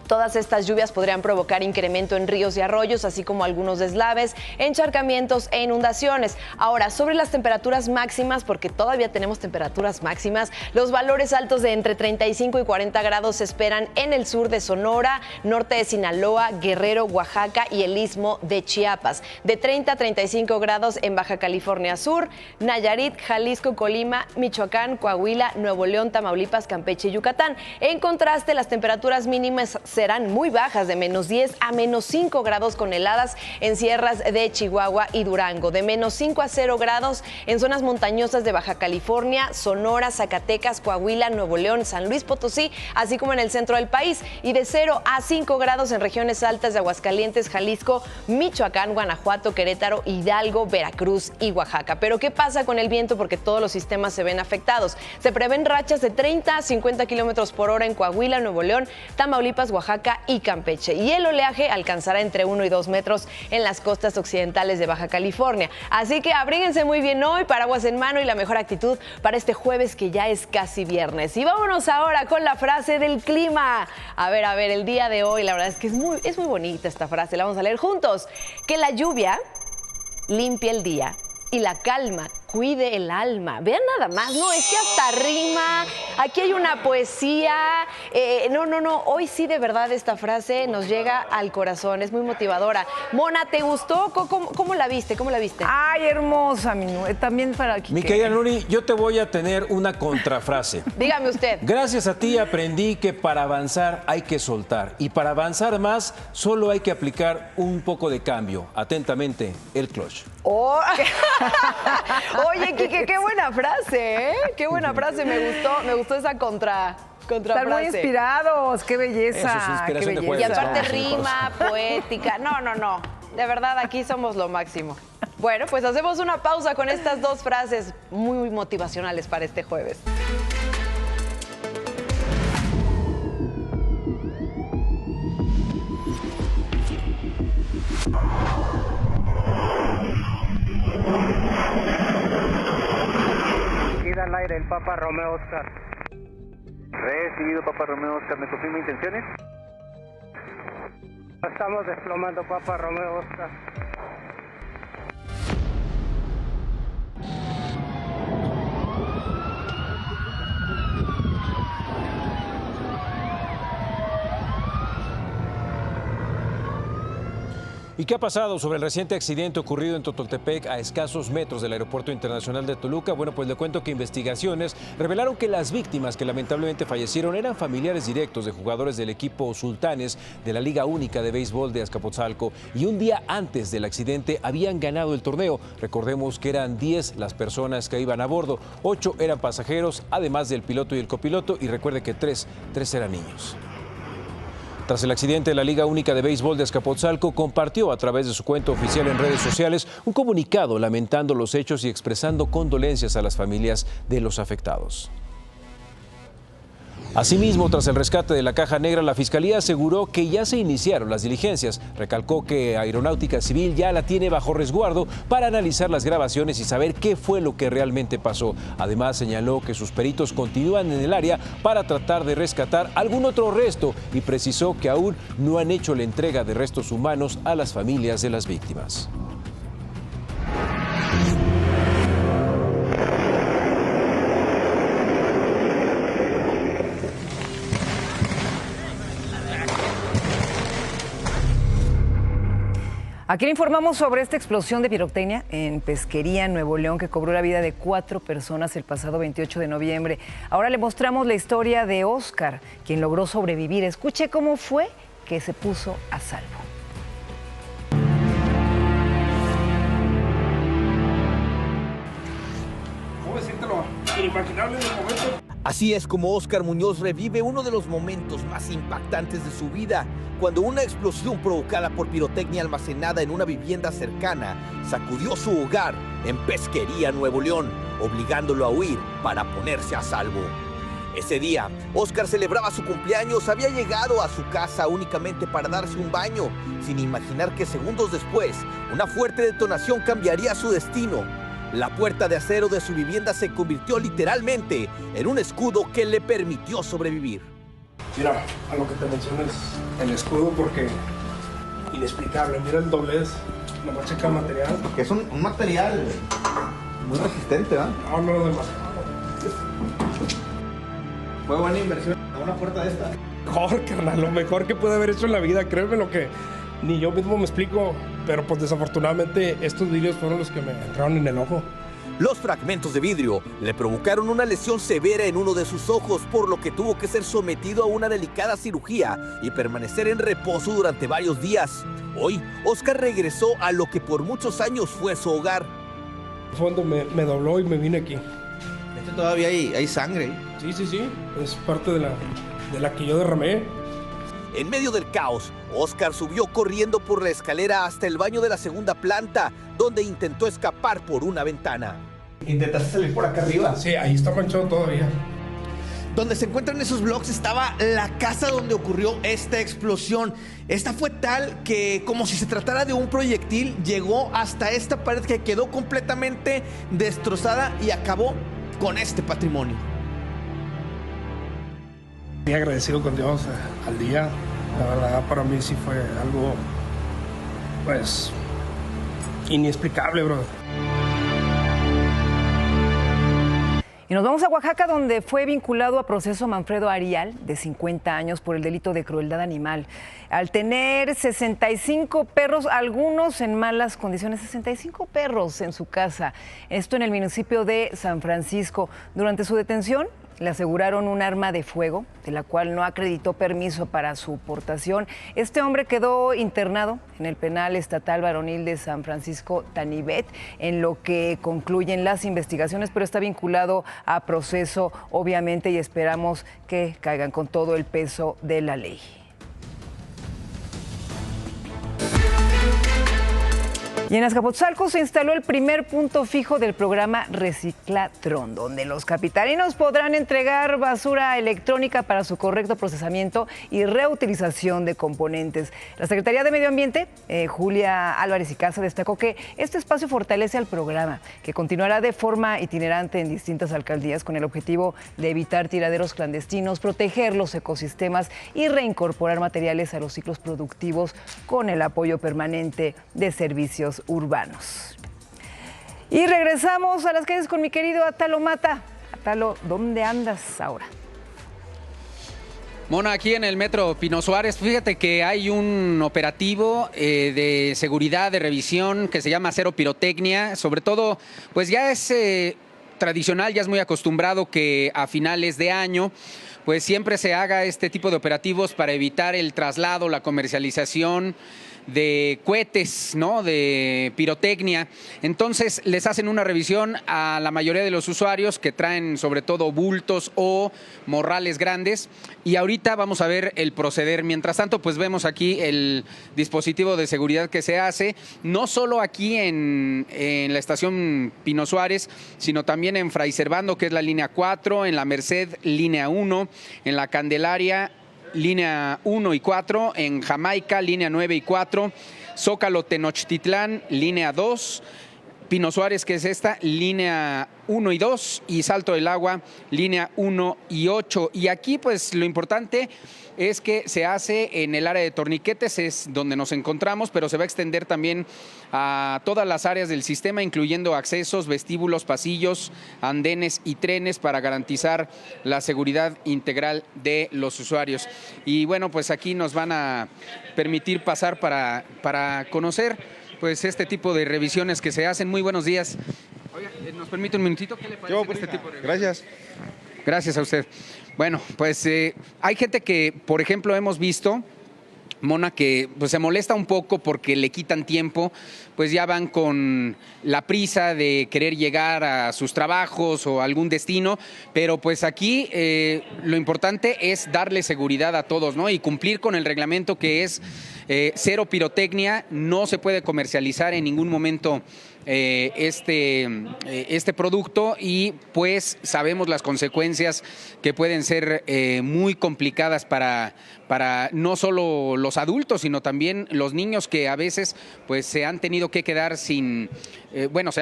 Todas estas lluvias podrían provocar incremento en ríos y arroyos, así como algunos deslaves, encharcamientos e inundaciones. Ahora, sobre las temperaturas máximas, porque todavía tenemos temperaturas máximas, los valores altos de entre 35 y 40 grados se esperan en el sur de Sonora, norte de Sinaloa, Guerrero, Oaxaca y el istmo de Chiapas. De 30 a 35 grados en Baja California Sur, Nayarit, Jalisco, Colima, Michoacán, Coahuila, Nuevo León, Tamaulipas, Campeche y Yucatán. En contraste, las temperaturas mínimas serán muy bajas, de menos 10 a menos 5 grados con heladas en sierras de Chihuahua y Durango, de menos 5 a 0 grados en zonas montañosas de Baja California, Sonora, Zacatecas, Coahuila, Nuevo León, San Luis Potosí, así como en el centro del país, y de 0 a 5 grados en regiones altas de Aguascalientes, Jalisco, Michoacán, Guanajuato, Querétaro, Hidalgo, Veracruz y Oaxaca. Pero ¿qué pasa con el viento? Porque todos los sistemas se ven afectados. Se prevén rachas de 30 a 50 kilómetros por hora en Coahuila, Nuevo León, Tamaulipas, Oaxaca y Campeche. Y el oleaje alcanzará entre 1 y 2 metros en las costas occidentales de Baja California. Así que abríguense muy bien hoy, paraguas en mano y la mejor actitud para este jueves que ya es casi viernes. Y vámonos ahora con la frase del clima. A ver, el día de hoy, la verdad es que es muy bonita esta frase, la vamos a leer juntos. Que la lluvia limpie el día y la calma cuide el alma. Vean nada más, no, es que hasta rima, aquí hay una poesía. No, hoy sí de verdad esta frase nos llega al corazón, es muy motivadora. Mona, ¿te gustó? ¿Cómo la viste? Ay, hermosa, también para mi querida Nuri, yo te voy a tener una contrafrase. Dígame usted. Gracias a ti aprendí que para avanzar hay que soltar y para avanzar más solo hay que aplicar un poco de cambio. Atentamente, el clutch. Oh. Oye, Quique, qué buena frase, ¿eh? Qué buena frase, me gustó esa contrafrase. Están muy inspirados, qué belleza. Eso es inspiración de jueves. Y aparte rima, poética. No. De verdad, aquí somos lo máximo. Bueno, pues hacemos una pausa con estas dos frases muy motivacionales para este jueves. Al aire, el Papa Romeo Oscar. Recibido, Papa Romeo Oscar. ¿Me confirma intenciones? Estamos desplomando, Papa Romeo Oscar. ¿Y qué ha pasado sobre el reciente accidente ocurrido en Totoltepec a escasos metros del Aeropuerto Internacional de Toluca? Bueno, pues le cuento que investigaciones revelaron que las víctimas que lamentablemente fallecieron eran familiares directos de jugadores del equipo Sultanes de la Liga Única de Béisbol de Azcapotzalco y un día antes del accidente habían ganado el torneo. Recordemos que eran 10 las personas que iban a bordo, 8 eran pasajeros, además del piloto y el copiloto, y recuerde que 3 eran niños. Tras el accidente, la Liga Única de Béisbol de Azcapotzalco compartió a través de su cuenta oficial en redes sociales un comunicado lamentando los hechos y expresando condolencias a las familias de los afectados. Asimismo, tras el rescate de la caja negra, la Fiscalía aseguró que ya se iniciaron las diligencias. Recalcó que Aeronáutica Civil ya la tiene bajo resguardo para analizar las grabaciones y saber qué fue lo que realmente pasó. Además, señaló que sus peritos continúan en el área para tratar de rescatar algún otro resto y precisó que aún no han hecho la entrega de restos humanos a las familias de las víctimas. Aquí le informamos sobre esta explosión de pirotecnia en Pesquería, Nuevo León, que cobró la vida de 4 personas el pasado 28 de noviembre. Ahora le mostramos la historia de Oscar, quien logró sobrevivir. Escuche cómo fue que se puso a salvo. ¿Cómo decírtelo? Inimaginable en el momento. Así es como Oscar Muñoz revive uno de los momentos más impactantes de su vida, cuando una explosión provocada por pirotecnia almacenada en una vivienda cercana sacudió su hogar en Pesquería, Nuevo León, obligándolo a huir para ponerse a salvo. Ese día, Oscar celebraba su cumpleaños, había llegado a su casa únicamente para darse un baño, sin imaginar que segundos después, una fuerte detonación cambiaría su destino. La puerta de acero de su vivienda se convirtió literalmente en un escudo que le permitió sobrevivir. Mira, a lo que te menciono es el escudo porque inexplicable. Mira el doblez, nomás checa el material. Porque es un material muy resistente, ¿verdad? No, demasiado. Fue buena inversión, una puerta de esta. Mejor, carnal, lo mejor que pude haber hecho en la vida, créeme lo que ni yo mismo me explico, pero pues desafortunadamente estos vidrios fueron los que me entraron en el ojo. Los fragmentos de vidrio le provocaron una lesión severa en uno de sus ojos, por lo que tuvo que ser sometido a una delicada cirugía y permanecer en reposo durante varios días. Hoy, Óscar regresó a lo que por muchos años fue su hogar. El fondo me dobló y me vine aquí. Todavía hay sangre. Sí, es parte de la que yo derramé. En medio del caos, Óscar subió corriendo por la escalera hasta el baño de la segunda planta, donde intentó escapar por una ventana. ¿Intentaste salir por acá arriba? Sí, ahí está manchado todavía. Donde se encuentran esos blogs estaba la casa donde ocurrió esta explosión. Esta fue tal que, como si se tratara de un proyectil, llegó hasta esta pared que quedó completamente destrozada y acabó con este patrimonio. Muy agradecido con Dios al día. La verdad, para mí sí fue algo, pues, inexplicable, bro. Y nos vamos a Oaxaca, donde fue vinculado a proceso Manfredo Arial, de 50 años, por el delito de crueldad animal. Al tener 65 perros, algunos en malas condiciones, 65 perros en su casa. Esto en el municipio de San Francisco. Durante su detención, le aseguraron un arma de fuego, de la cual no acreditó permiso para su portación. Este hombre quedó internado en el penal estatal varonil de San Francisco Tanibet, en lo que concluyen las investigaciones, pero está vinculado a proceso, obviamente, y esperamos que caigan con todo el peso de la ley. Y en Azcapotzalco se instaló el primer punto fijo del programa Reciclatron, donde los capitalinos podrán entregar basura electrónica para su correcto procesamiento y reutilización de componentes. La Secretaría de Medio Ambiente, Julia Álvarez y Casa, destacó que este espacio fortalece al programa, que continuará de forma itinerante en distintas alcaldías con el objetivo de evitar tiraderos clandestinos, proteger los ecosistemas y reincorporar materiales a los ciclos productivos con el apoyo permanente de servicios urbanos. Y regresamos a las calles con mi querido Atalo Mata. Atalo, ¿dónde andas ahora? Mona, aquí en el metro Pino Suárez, fíjate que hay un operativo de seguridad, de revisión, que se llama Cero Pirotecnia. Sobre todo, pues ya es tradicional, ya es muy acostumbrado que a finales de año pues siempre se haga este tipo de operativos para evitar el traslado, la comercialización de cohetes, ¿no? De pirotecnia. Entonces les hacen una revisión a la mayoría de los usuarios que traen sobre todo bultos o morrales grandes, y ahorita vamos a ver el proceder. Mientras tanto, pues vemos aquí el dispositivo de seguridad que se hace, no solo aquí en la estación Pino Suárez, sino también en Fray Servando, que es la línea 4, en la Merced, línea 1, en la Candelaria, línea 1 y 4, en Jamaica, línea 9 y 4, Zócalo Tenochtitlán, línea 2, Pino Suárez, que es esta, línea 1 y 2, y Salto del Agua, línea 1 y 8. Y aquí, pues, lo importante es que se hace en el área de torniquetes, es donde nos encontramos, pero se va a extender también a todas las áreas del sistema, incluyendo accesos, vestíbulos, pasillos, andenes y trenes, para garantizar la seguridad integral de los usuarios. Y bueno, pues aquí nos van a permitir pasar para conocer pues este tipo de revisiones que se hacen. Muy buenos días. Oiga, ¿nos permite un minutito? ¿Qué le parece este tipo de revisiones? Gracias. Gracias a usted. Bueno, pues hay gente que, por ejemplo, hemos visto, Mona, que pues se molesta un poco porque le quitan tiempo, pues ya van con la prisa de querer llegar a sus trabajos o algún destino, pero pues aquí lo importante es darle seguridad a todos, ¿no? Y cumplir con el reglamento, que es cero pirotecnia, no se puede comercializar en ningún momento este producto, y pues sabemos las consecuencias que pueden ser muy complicadas para no solo los adultos, sino también los niños, que a veces pues se han tenido que quedar sin, se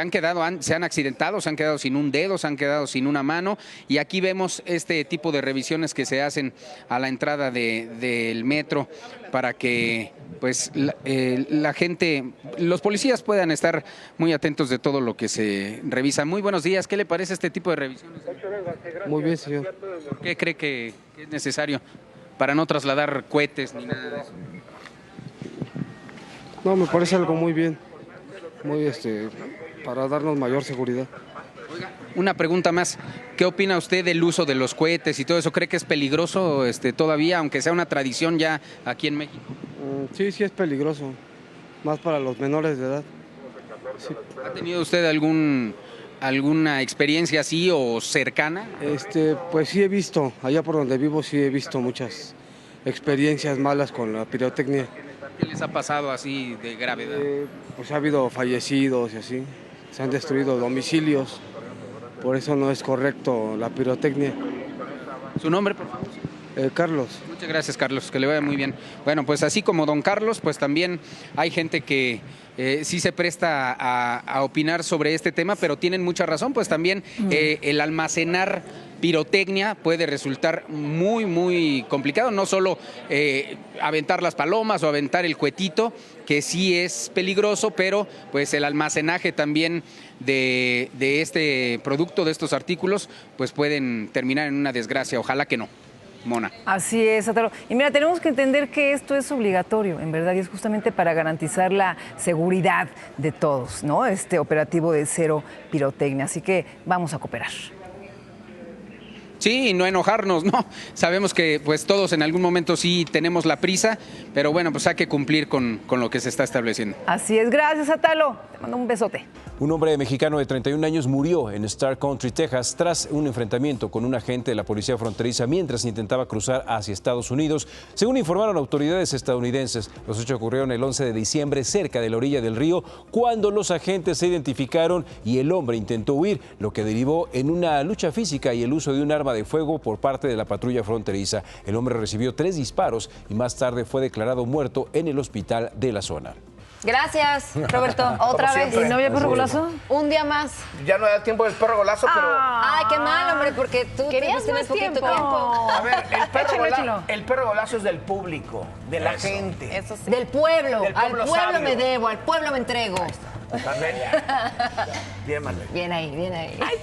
han accidentado, se han quedado sin un dedo, se han quedado sin una mano, y aquí vemos este tipo de revisiones que se hacen a la entrada del metro para que pues la gente, los policías puedan estar muy atentos de todo lo que se revisa. Muy buenos días, ¿qué le parece este tipo de revisiones? Muy bien, señor. ¿Por qué cree que es necesario para no trasladar cohetes ni nada de eso? No, me parece algo muy bien, muy para darnos mayor seguridad. una pregunta más. ¿Qué opina usted del uso de los cohetes y todo eso? ¿Cree que es peligroso todavía, aunque sea una tradición ya aquí en México? Sí, sí es peligroso, más para los menores de edad. Sí. ¿Ha tenido usted alguna experiencia así o cercana? Pues sí he visto, allá por donde vivo sí he visto muchas experiencias malas con la pirotecnia. ¿Qué les ha pasado así de gravedad? Pues ha habido fallecidos y así, se han destruido domicilios, por eso no es correcto la pirotecnia. ¿Su nombre, por favor? Carlos. Muchas gracias, Carlos, que le vaya muy bien. Bueno, pues así como don Carlos, pues también hay gente que sí se presta a opinar sobre este tema, pero tienen mucha razón, pues también el almacenar pirotecnia puede resultar muy, muy complicado, no solo aventar las palomas o aventar el cuetito, que sí es peligroso, pero pues el almacenaje también de este producto, de estos artículos, pues pueden terminar en una desgracia, ojalá que no. Mona. Así es, Atalo. Y mira, tenemos que entender que esto es obligatorio, en verdad, y es justamente para garantizar la seguridad de todos, ¿no? Este operativo de cero pirotecnia. Así que vamos a cooperar. Sí, y no enojarnos, ¿no? Sabemos que pues todos en algún momento sí tenemos la prisa, pero bueno, pues hay que cumplir con lo que se está estableciendo. Así es, gracias, Atalo. Te mando un besote. Un hombre mexicano de 31 años murió en Star Country, Texas, tras un enfrentamiento con un agente de la policía fronteriza mientras intentaba cruzar hacia Estados Unidos. Según informaron autoridades estadounidenses, los hechos ocurrieron el 11 de diciembre cerca de la orilla del río, cuando los agentes se identificaron y el hombre intentó huir, lo que derivó en una lucha física y el uso de un arma de fuego por parte de la patrulla fronteriza. El hombre recibió 3 disparos y más tarde fue declarado muerto en el hospital de la zona. Gracias, Roberto. Otra vez. ¿Y no había perro golazo? Un día más. Ya no da tiempo del perro golazo, pero... Ay, qué mal, hombre, porque tú querías más tiempo. A ver, el perro golazo es del público, de la gente. Eso sí. Del pueblo. Al pueblo sabio. me debo, al pueblo me entrego. Bien, Manuel. Bien ahí, bien ahí.